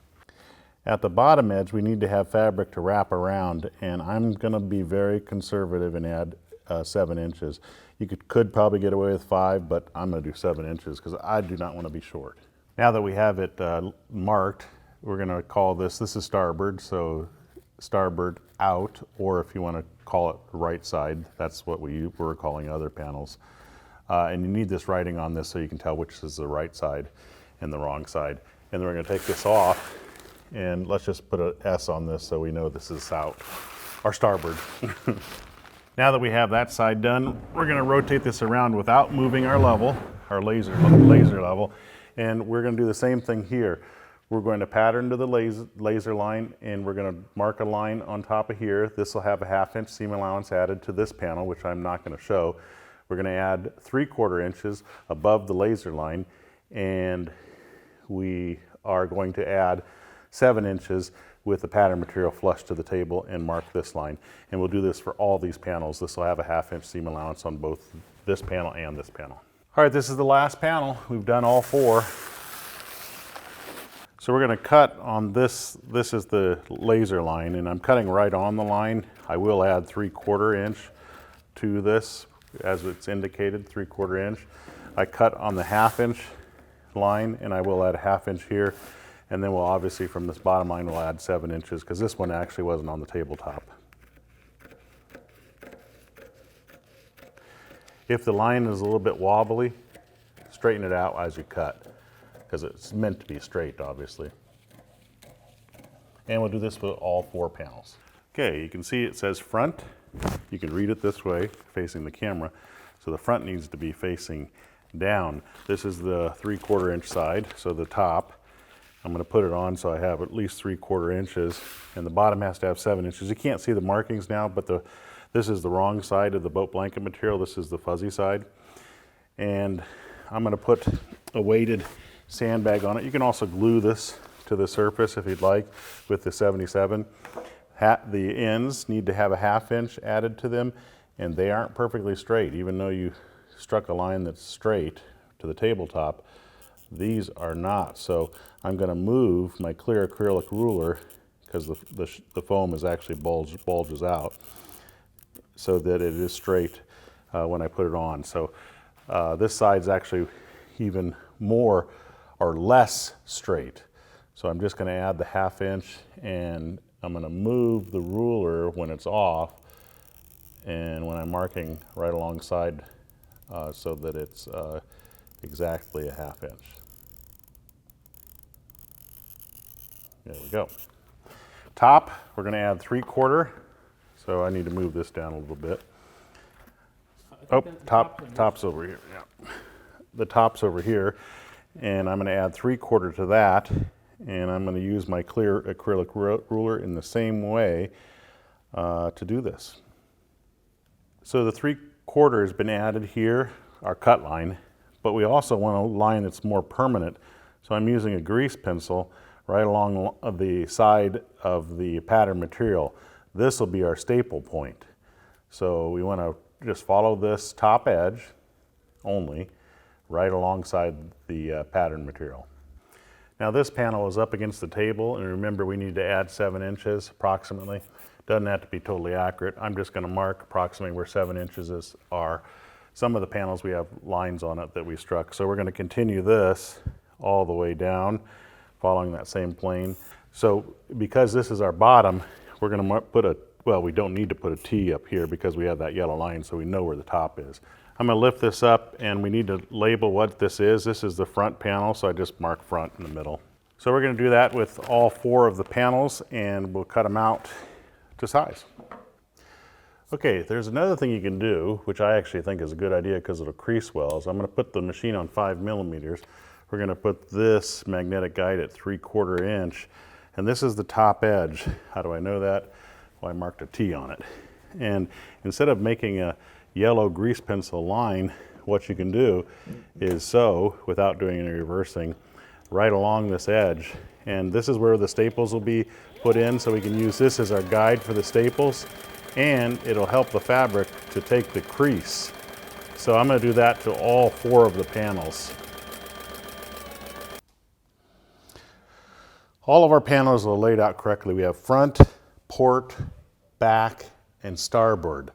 At the bottom edge, we need to have fabric to wrap around, and I'm going to be very conservative and add 7 inches. You could probably get away with 5, but I'm going to do 7 inches because I do not want to be short. Now that we have it marked, we're going to call this is starboard, so starboard out, or if you want to call it right side, that's what we're calling other panels. And you need this writing on this so you can tell which is the right side and the wrong side. And then we're going to take this off, and let's just put an S on this so we know this is out, or starboard. Now that we have that side done, we're going to rotate this around without moving our level, our laser level, and we're going to do the same thing here. We're going to pattern to the laser line, and we're going to mark a line on top of here. This will have a 1/2 inch seam allowance added to this panel, which I'm not going to show. We're going to add 3/4 inches above the laser line, and we are going to add 7 inches with the pattern material flush to the table and mark this line. And we'll do this for all these panels. This will have a 1/2 inch seam allowance on both this panel and this panel. All right, this is the last panel. We've done all 4. So we're going to cut on this. This is the laser line, and I'm cutting right on the line. I will add 3/4 inch to this as it's indicated, 3/4 inch. I cut on the 1/2 inch line, and I will add a 1/2 inch here. And then we'll obviously from this bottom line, we'll add 7 inches because this one actually wasn't on the tabletop. If the line is a little bit wobbly, straighten it out as you cut because it's meant to be straight, obviously. And we'll do this with all 4 panels. Okay, you can see it says front. You can read it this way, facing the camera. So the front needs to be facing down. This is the 3/4 inch side, so the top. I'm going to put it on so I have at least 3/4 inches, and the bottom has to have 7 inches. You can't see the markings now, but this is the wrong side of the boat blanket material. This is the fuzzy side. And I'm going to put a weighted sandbag on it. You can also glue this to the surface if you'd like with the 77. The ends need to have a 1/2 inch added to them, and they aren't perfectly straight. Even though you struck a line that's straight to the tabletop, these are not. So I'm going to move my clear acrylic ruler, because the foam is actually bulges out, so that it is straight when I put it on. So this side's actually even more or less straight. So I'm just going to add the 1/2 inch, and I'm going to move the ruler when it's off and when I'm marking right alongside so that it's exactly a 1/2 inch. There we go. Top, we're going to add 3/4. So I need to move this down a little bit. Oh, top's over here. Yeah. The top's over here, and I'm going to add 3/4 to that, and I'm going to use my clear acrylic ruler in the same way to do this. So the 3/4 has been added here, our cut line, but we also want a line that's more permanent. So I'm using a grease pencil right along the side of the pattern material. This will be our staple point. So we want to just follow this top edge only right alongside the pattern material. Now this panel is up against the table, and remember we need to add 7 inches approximately. Doesn't have to be totally accurate. I'm just going to mark approximately where 7 inches are. Some of the panels we have lines on it that we struck. So we're going to continue this all the way down, following that same plane. So because this is our bottom, we're going to put a, well, we don't need to put a T up here because we have that yellow line, so we know where the top is. I'm going to lift this up, and we need to label what this is. This is the front panel, so I just mark front in the middle. So we're going to do that with all 4 of the panels, and we'll cut them out to size. Okay, there's another thing you can do, which I actually think is a good idea because it'll crease well, is I'm going to put the machine on 5 millimeters. We're going to put this magnetic guide at 3/4 inch, and this is the top edge. How do I know that? Well, I marked a T on it. And instead of making a yellow grease pencil line, what you can do is sew, without doing any reversing, right along this edge. And this is where the staples will be put in, so we can use this as our guide for the staples, and it'll help the fabric to take the crease. So I'm going to do that to all 4 of the panels. All of our panels are laid out correctly. We have front, port, back, and starboard.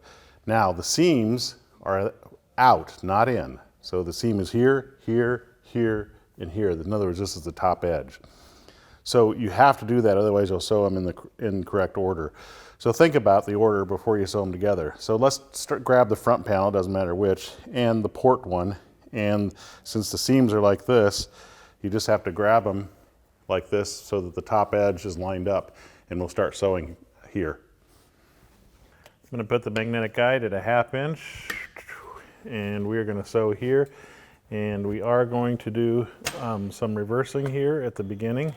Now the seams are out, not in. So the seam is here, here, here, and here. In other words, this is the top edge. So you have to do that, otherwise you'll sew them in the incorrect order. So think about the order before you sew them together. So let's grab the front panel, doesn't matter which, and the port one. And since the seams are like this, you just have to grab them like this so that the top edge is lined up, and we'll start sewing here. I'm going to put the magnetic guide at a 1/2 inch, and we're going to sew here. And we are going to do some reversing here at the beginning.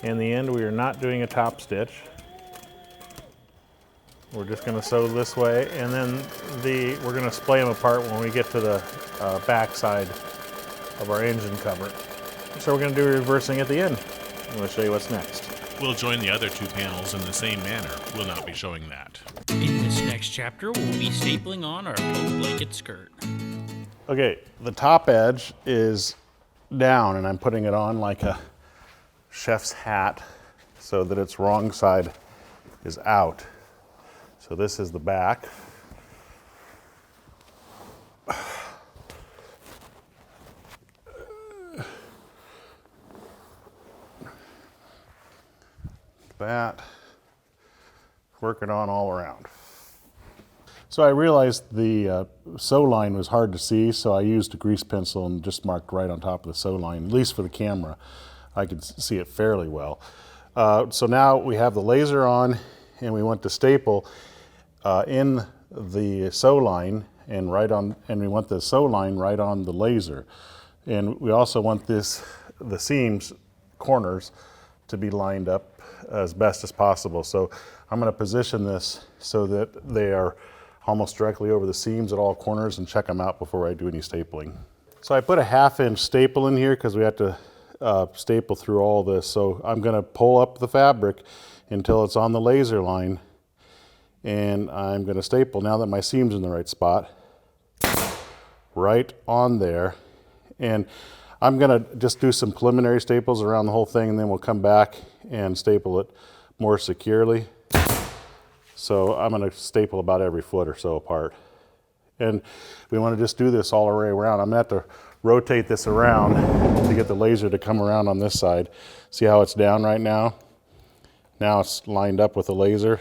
In the end, we are not doing a top stitch. We're just going to sew this way, and then we're going to splay them apart when we get to the back side of our engine cover. So we're going to do reversing at the end. I'm going to show you what's next. We'll join the other 2 panels in the same manner. We'll not be showing that. In this next chapter, we'll be stapling on our blue blanket skirt. Okay, the top edge is down, and I'm putting it on like a chef's hat so that its wrong side is out. So this is the back. That, work it on all around. So I realized the sew line was hard to see, so I used a grease pencil and just marked right on top of the sew line, at least for the camera. I could see it fairly well. So now we have the laser on, and we want to staple in the sew line and we want the sew line right on the laser. And we also want the seams, corners, to be lined up as best as possible. So I'm going to position this so that they are almost directly over the seams at all corners, and check them out before I do any stapling. So I put a 1/2 inch staple in here because we have to staple through all this. So I'm going to pull up the fabric until it's on the laser line, and I'm going to staple, now that my seam's in the right spot, right on there. And I'm going to just do some preliminary staples around the whole thing, and then we'll come back and staple it more securely. So I'm going to staple about every foot or so apart. And we want to just do this all the way around. I'm going to have to rotate this around to get the laser to come around on this side. See how it's down right now? Now it's lined up with the laser.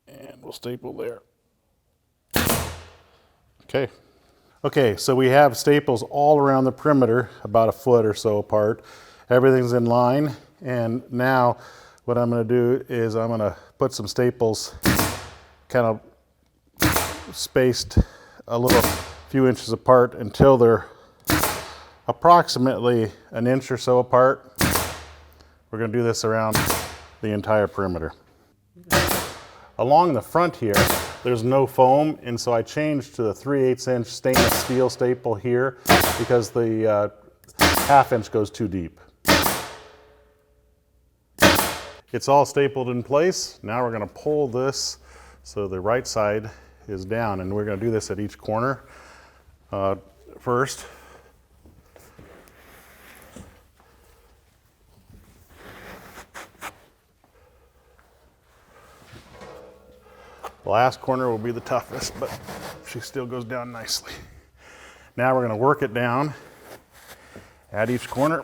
And we'll staple there. Okay. Okay, so we have staples all around the perimeter, about a foot or so apart. Everything's in line, and now what I'm going to do is I'm going to put some staples kind of spaced a few inches apart until they're approximately an inch or so apart. We're going to do this around the entire perimeter. Along the front here, there's no foam, and so I changed to the 3/8 inch stainless steel staple here because the 1/2 inch goes too deep. It's all stapled in place. Now we're going to pull this so the right side is down, and we're going to do this at each corner first. The last corner will be the toughest, but she still goes down nicely. Now we're going to work it down at each corner,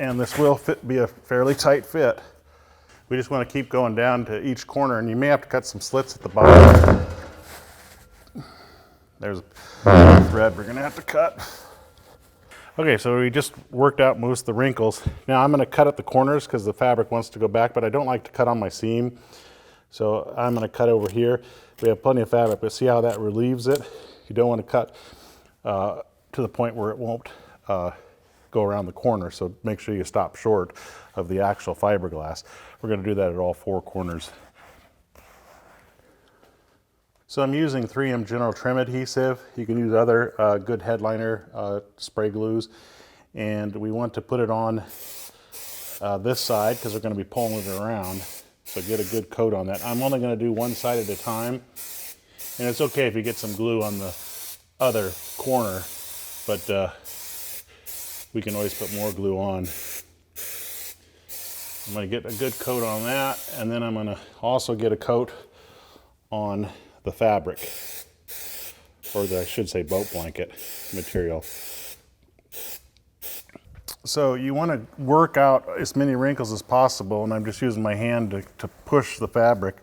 and this will be a fairly tight fit. We just want to keep going down to each corner, and you may have to cut some slits at the bottom. There's a thread we're going to have to cut. Okay, so we just worked out most of the wrinkles. Now I'm going to cut at the corners because the fabric wants to go back, but I don't like to cut on my seam. So I'm going to cut over here. We have plenty of fabric, but see how that relieves it? You don't want to cut to the point where it won't go around the corner, so make sure you stop short of the actual fiberglass. We're going to do that at all 4 corners. So I'm using 3M General Trim Adhesive. You can use other good headliner spray glues. And we want to put it on this side because we're going to be pulling it around. So get a good coat on that. I'm only going to do one side at a time. And it's okay if you get some glue on the other corner, but we can always put more glue on. I'm going to get a good coat on that, and then I'm going to also get a coat on the fabric, or I should say boat blanket material. So you want to work out as many wrinkles as possible, and I'm just using my hand to push the fabric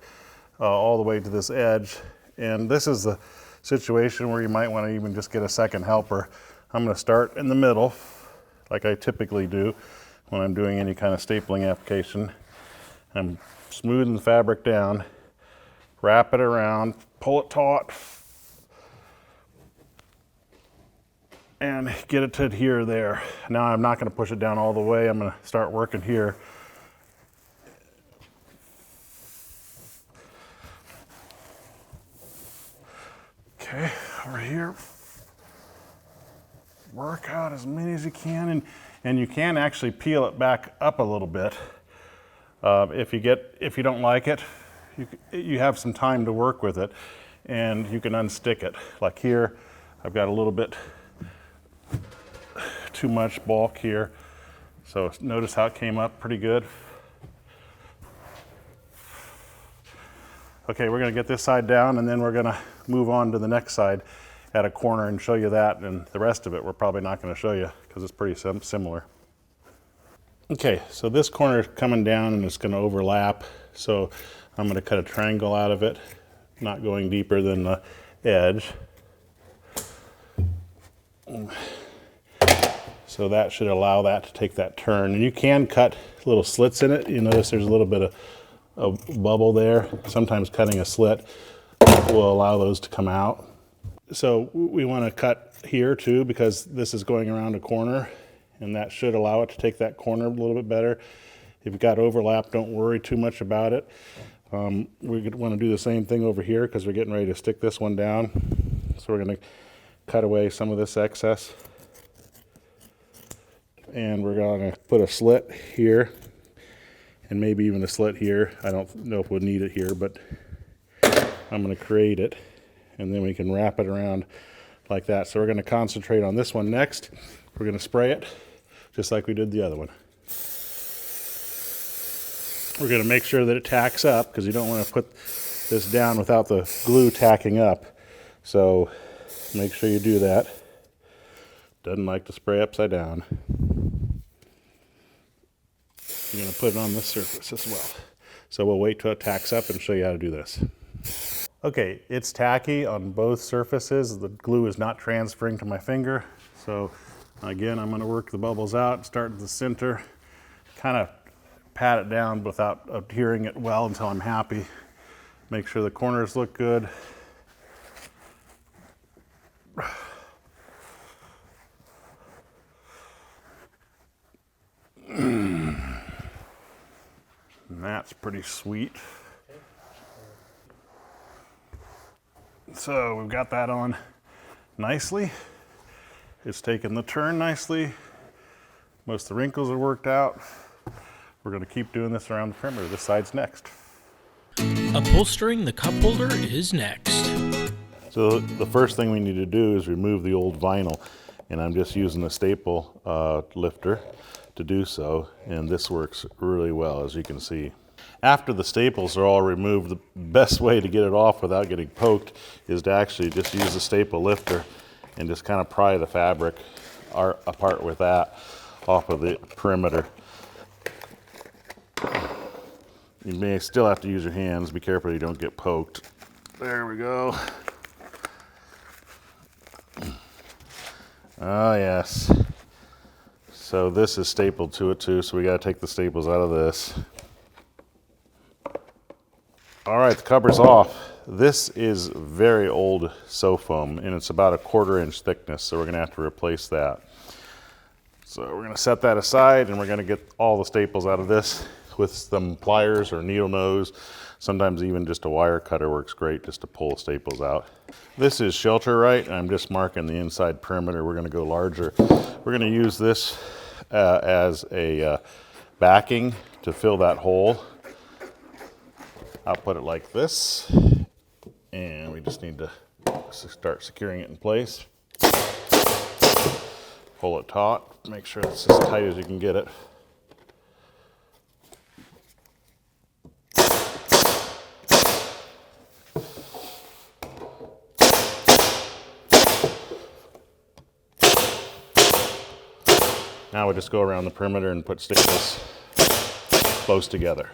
all the way to this edge. And this is the situation where you might want to even just get a second helper. I'm going to start in the middle, like I typically do when I'm doing any kind of stapling application. I'm smoothing the fabric down, wrap it around, pull it taut, and get it to adhere there. Now I'm not going to push it down all the way. I'm going to start working here. Okay, over here. Work out as many as you can, and you can actually peel it back up a little bit. If you don't like it, you have some time to work with it, and you can unstick it. Like here, I've got a little bit too much bulk here, so notice how it came up pretty good. Okay, we're going to get this side down, and then we're going to move on to the next side at a corner and show you that, and the rest of it we're probably not going to show you because it's pretty similar. Okay, so this corner is coming down and it's going to overlap, so I'm going to cut a triangle out of it, not going deeper than the edge. So that should allow that to take that turn, and you can cut little slits in it. You notice there's a little bit of bubble there. Sometimes cutting a slit will allow those to come out. So we want to cut here too, because this is going around a corner, and that should allow it to take that corner a little bit better. If you've got overlap, don't worry too much about it. We want to do the same thing over here because we're getting ready to stick this one down. So we're going to cut away some of this excess, and we're going to put a slit here, and maybe even a slit here. I don't know if we'll need it here, but I'm going to create it, and then we can wrap it around like that. So we're going to concentrate on this one next. We're going to spray it just like we did the other one. We're going to make sure that it tacks up because you don't want to put this down without the glue tacking up. So make sure you do that. Doesn't like to spray upside down. You're going to put it on this surface as well. So we'll wait till it tacks up and show you how to do this. Okay, it's tacky on both surfaces. The glue is not transferring to my finger. So again, I'm going to work the bubbles out, start at the center, kind of pat it down without adhering it well until I'm happy. Make sure the corners look good. And that's pretty sweet. So we've got that on nicely. It's taken the turn nicely. Most of the wrinkles are worked out. We're going to keep doing this around the perimeter. This side's next. Upholstering the cup holder is next. So the first thing we need to do is remove the old vinyl, and I'm just using a staple lifter to do so, and this works really well, as you can see. After the staples are all removed, the best way to get it off without getting poked is to actually just use a staple lifter and just kind of pry the fabric apart with that off of the perimeter. You may still have to use your hands. Be careful you don't get poked. There we go. Oh yes. So this is stapled to it too, so we got to take the staples out of this. All right, the cover's off. This is very old sew foam, and it's about a 1/4 inch thickness, so we're going to have to replace that. So we're going to set that aside, and we're going to get all the staples out of this. with some pliers or needle nose. Sometimes even just a wire cutter works great just to pull staples out. This is Sailrite. I'm just marking the inside perimeter. We're going to go larger. We're going to use this as a backing to fill that hole. I'll put it like this, and we just need to start securing it in place. Pull it taut, make sure it's as tight as you can get it. Now we just go around the perimeter and put staples close together.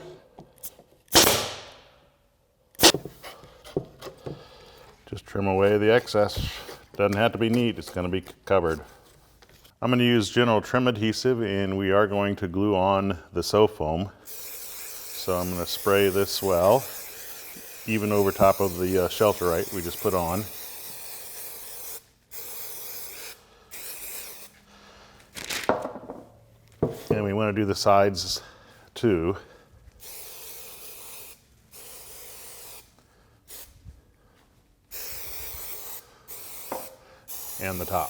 Just trim away the excess. Doesn't have to be neat, it's going to be covered. I'm going to use general trim adhesive, and we are going to glue on the sew foam. So I'm going to spray this well, even over top of the Sailrite we just put on. And we want to do the sides too. And the top.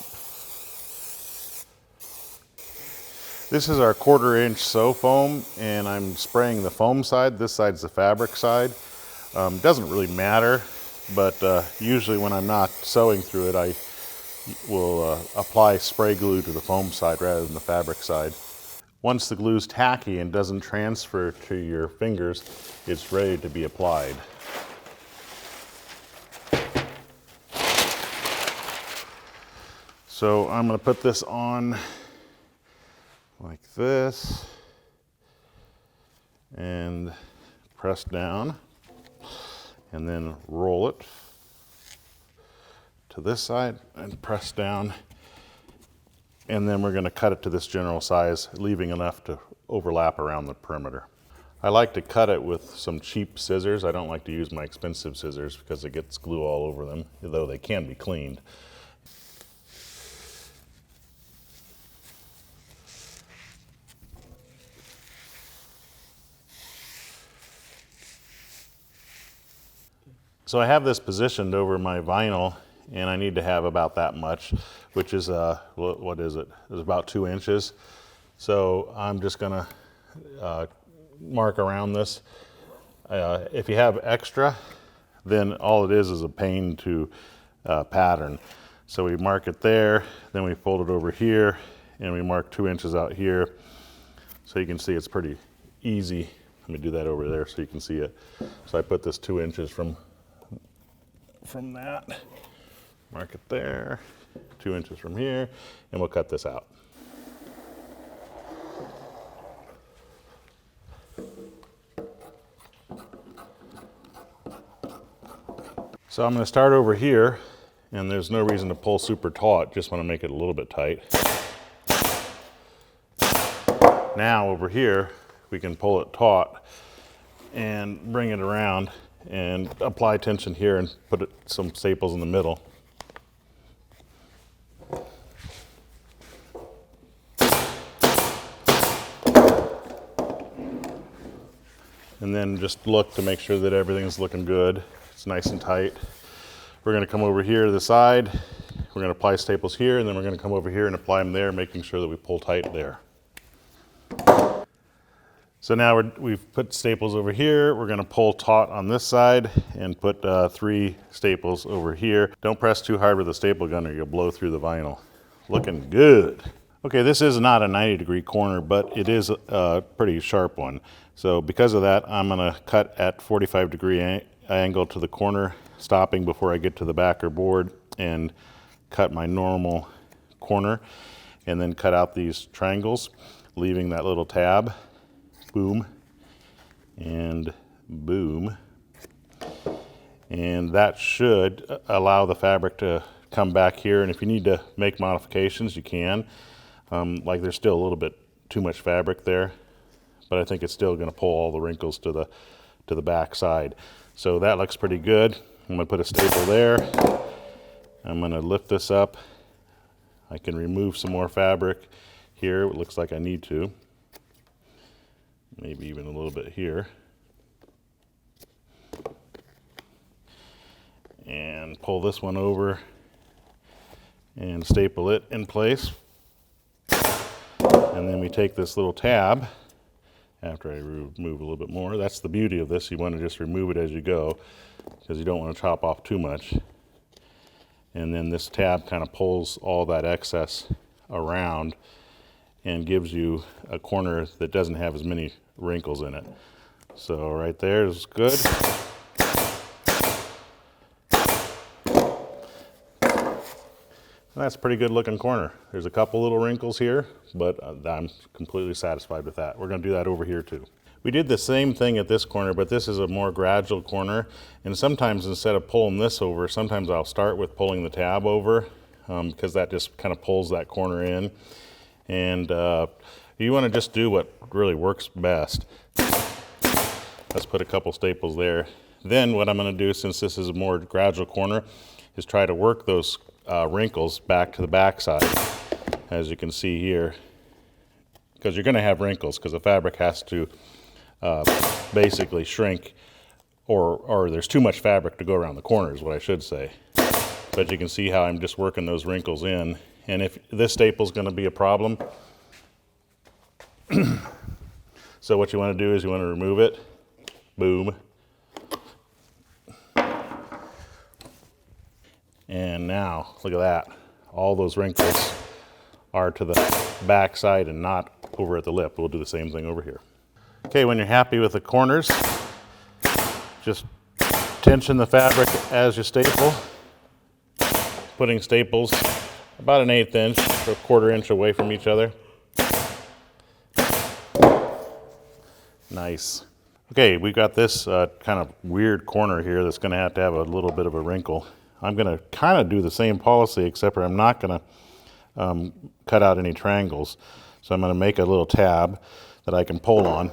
This is our 1/4 inch sew foam, and I'm spraying the foam side. This side's the fabric side. Doesn't really matter, but usually when I'm not sewing through it, I will apply spray glue to the foam side rather than the fabric side. Once the glue's tacky and doesn't transfer to your fingers, it's ready to be applied. So I'm going to put this on like this and press down, and then roll it to this side and press down, and then we're going to cut it to this general size, leaving enough to overlap around the perimeter. I like to cut it with some cheap scissors. I don't like to use my expensive scissors because it gets glue all over them, though they can be cleaned. So I have this positioned over my vinyl, and I need to have about that much, which is, what is it? It's about 2 inches. So I'm just gonna mark around this. If you have extra, then all it is a pane to pattern. So we mark it there, then we fold it over here, and we mark 2 inches out here. So you can see it's pretty easy. Let me do that over there so you can see it. So I put this 2 inches from that, mark it there, 2 inches from here, and we'll cut this out. So I'm going to start over here, and there's no reason to pull super taut, just want to make it a little bit tight. Now over here, we can pull it taut and bring it around and apply tension here and put some staples in the middle. And then just look to make sure that everything's looking good. It's nice and tight. We're going to come over here to the side. We're going to apply staples here, and then we're going to come over here and apply them there, making sure that we pull tight there. So now we've put staples over here. We're going to pull taut on this side and put 3 staples over here. Don't press too hard with the staple gun or you'll blow through the vinyl. Looking good. Okay, this is not a 90-degree corner, but it is a pretty sharp one. So because of that, I'm going to cut at 45-degree angle to the corner, stopping before I get to the backer board, and cut my normal corner, and then cut out these triangles, leaving that little tab. Boom, and boom. And that should allow the fabric to come back here, and if you need to make modifications, you can. Like there's still a little bit too much fabric there, but I think it's still going to pull all the wrinkles to the back side. So that looks pretty good. I'm going to put a staple there. I'm going to lift this up. I can remove some more fabric here. It looks like I need to. maybe even a little bit here. And pull this one over and staple it in place. And then we take this little tab, after I remove a little bit more. That's the beauty of this. You want to just remove it as you go because you don't want to chop off too much. And then this tab kind of pulls all that excess around and gives you a corner that doesn't have as many wrinkles in it. So right there is good. And that's a pretty good looking corner. There's a couple little wrinkles here, but I'm completely satisfied with that. We're going to do that over here too. We did the same thing at this corner, but this is a more gradual corner. And sometimes instead of pulling this over, sometimes I'll start with pulling the tab over because that just kind of pulls that corner in. And you want to just do what really works best. Let's put a couple staples there. Then what I'm going to do, since this is a more gradual corner, is try to work those wrinkles back to the back side, as you can see here, because you're going to have wrinkles because the fabric has to basically shrink, or there's too much fabric to go around the corner is what I should say. But you can see how I'm just working those wrinkles in, and if this staple is going to be a problem, so what you want to do is you want to remove it. Boom. And now, look at that. All those wrinkles are to the back side and not over at the lip. We'll do the same thing over here. Okay, when you're happy with the corners, just tension the fabric as you staple. Putting staples about 1/8 inch or 1/4 inch away from each other. Nice. Okay, we've got this kind of weird corner here that's going to have a little bit of a wrinkle. I'm going to kind of do the same policy, except for I'm not going to cut out any triangles. So I'm going to make a little tab that I can pull on.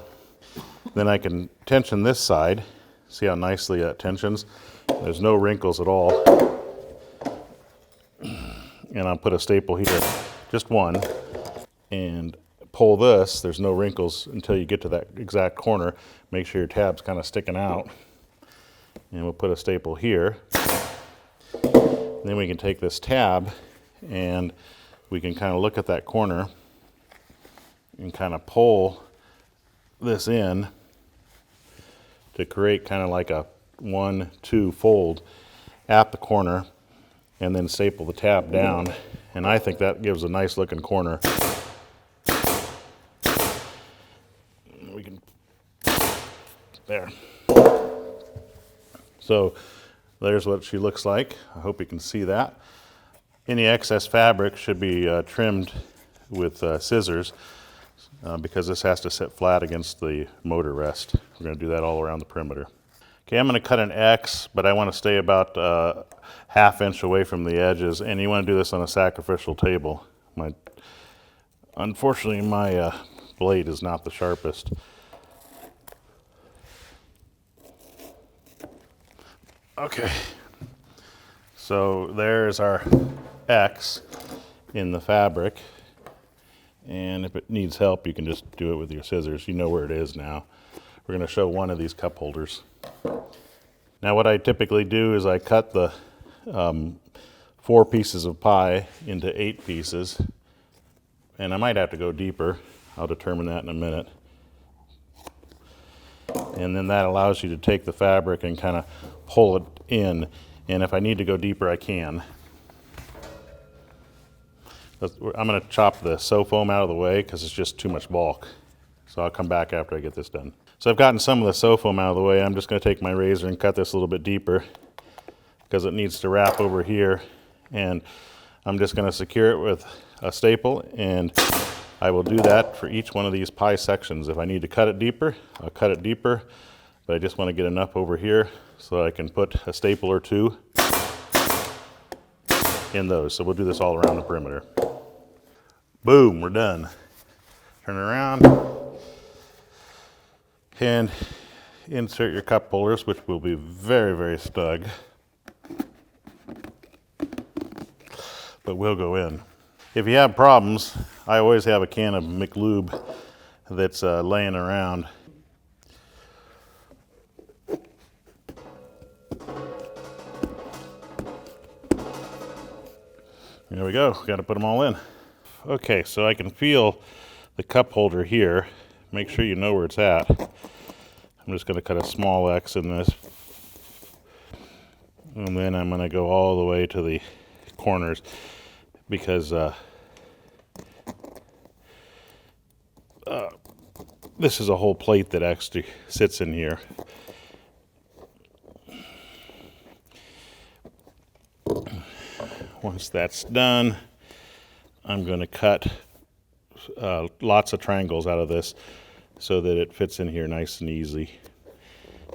Then I can tension this side. See how nicely that tensions? There's no wrinkles at all. And I'll put a staple here, just one, and pull this. There's no wrinkles until you get to that exact corner. Make sure your tab's kind of sticking out. And we'll put a staple here. Then we can take this tab and we can kind of look at that corner and kind of pull this in to create kind of like a 1-2 fold at the corner, and then staple the tab down. And I think that gives a nice looking corner. We can, there. So there's what she looks like. I hope you can see that. Any excess fabric should be trimmed with scissors because this has to sit flat against the motor rest. We're going to do that all around the perimeter. Okay, I'm going to cut an X, but I want to stay about 1/2 inch away from the edges, and you want to do this on a sacrificial table. Unfortunately, my blade is not the sharpest. Okay, so there's our X in the fabric, and if it needs help, you can just do it with your scissors. You know where it is now. We're going to show one of these cup holders. Now what I typically do is I cut the 4 pieces of pie into 8 pieces, and I might have to go deeper. I'll determine that in a minute. And then that allows you to take the fabric and kind of pull it in, and if I need to go deeper, I can. I'm going to chop the sew foam out of the way because it's just too much bulk. So I'll come back after I get this done. So I've gotten some of the sew foam out of the way. I'm just going to take my razor and cut this a little bit deeper because it needs to wrap over here, and I'm just going to secure it with a staple, and I will do that for each one of these pie sections. If I need to cut it deeper, I'll cut it deeper, but I just want to get enough over here so I can put a staple or 2 in those. So we'll do this all around the perimeter. Boom, we're done. Turn it around and insert your cup holders, which will be very, very snug, but will go in. If you have problems, I always have a can of McLube that's laying around. There we go, got to put them all in. Okay, so I can feel the cup holder here. Make sure you know where it's at. I'm just going to cut a small X in this. And then I'm going to go all the way to the corners because this is a whole plate that actually sits in here. Once that's done, I'm going to cut lots of triangles out of this so that it fits in here nice and easy.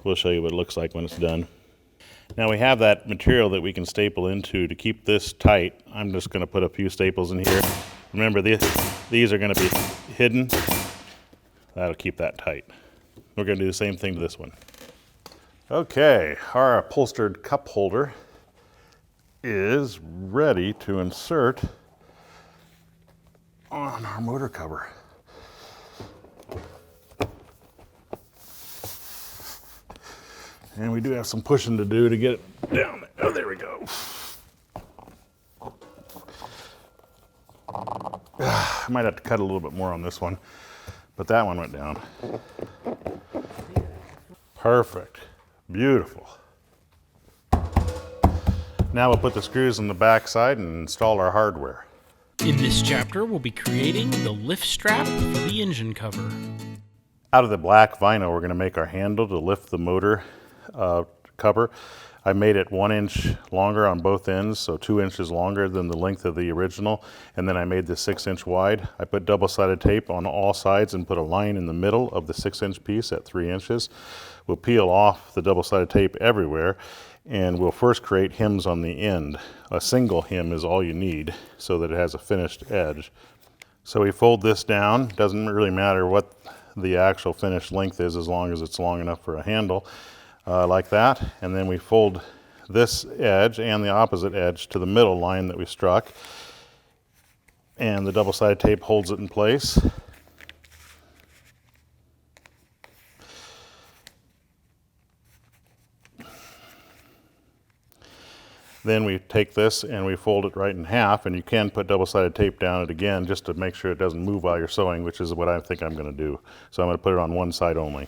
We'll show you what it looks like when it's done. Now we have that material that we can staple into to keep this tight. I'm just going to put a few staples in here. Remember, these are going to be hidden. That'll keep that tight. We're going to do the same thing to this one. Okay, our upholstered cup holder is ready to insert on our motor cover. And we do have some pushing to do to get it down. Oh, there we go. I might have to cut a little bit more on this one, but that one went down. Perfect. Beautiful. Now we'll put the screws on the back side and install our hardware. In this chapter, we'll be creating the lift strap for the engine cover. Out of the black vinyl, we're going to make our handle to lift the motor cover. I made it 1 inch longer on both ends, so 2 inches longer than the length of the original, and then I made this 6 inch wide. I put double-sided tape on all sides and put a line in the middle of the 6 inch piece at 3 inches. We'll peel off the double-sided tape everywhere, and we'll first create hems on the end. A single hem is all you need so that it has a finished edge. So we fold this down. Doesn't really matter what the actual finished length is as long as it's long enough for a handle. Like that, and then we fold this edge and the opposite edge to the middle line that we struck, and the double-sided tape holds it in place. Then we take this and we fold it right in half, and you can put double-sided tape down it again just to make sure it doesn't move while you're sewing, which is what I think I'm going to do. So I'm going to put it on one side only.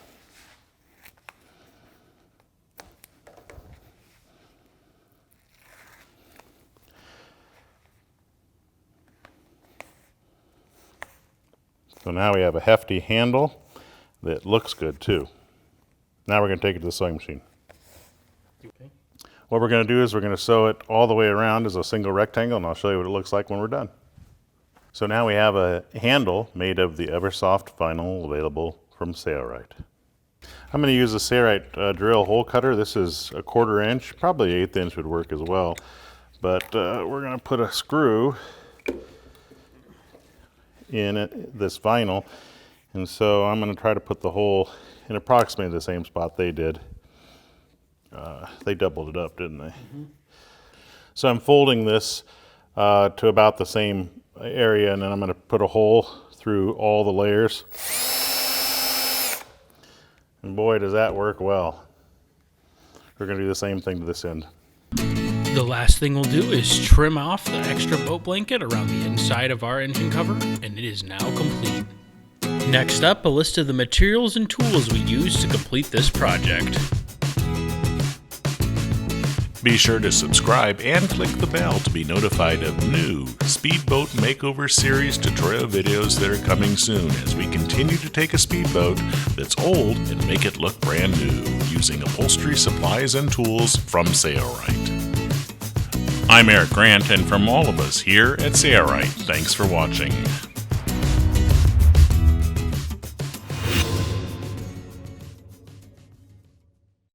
So now we have a hefty handle that looks good too. Now we're going to take it to the sewing machine. Okay. What we're going to do is we're going to sew it all the way around as a single rectangle, and I'll show you what it looks like when we're done. So now we have a handle made of the EverSoft vinyl available from Sailrite. I'm going to use a Sailrite drill hole cutter. This is a 1/4 inch, probably 1/8 inch would work as well. But we're going to put a screw in this vinyl, and so I'm going to try to put the hole in approximately the same spot they did. They doubled it up, didn't they? Mm-hmm. So I'm folding this to about the same area, and then I'm going to put a hole through all the layers. And boy, does that work well. We're going to do the same thing to this end. The last thing we'll do is trim off the extra boat blanket around the inside of our engine cover, and it is now complete. Next up, a list of the materials and tools we used to complete this project. Be sure to subscribe and click the bell to be notified of new Speedboat Makeover Series tutorial videos that are coming soon as we continue to take a speedboat that's old and make it look brand new using upholstery supplies and tools from Sailrite. I'm Eric Grant, and from all of us here at Sailrite, thanks for watching.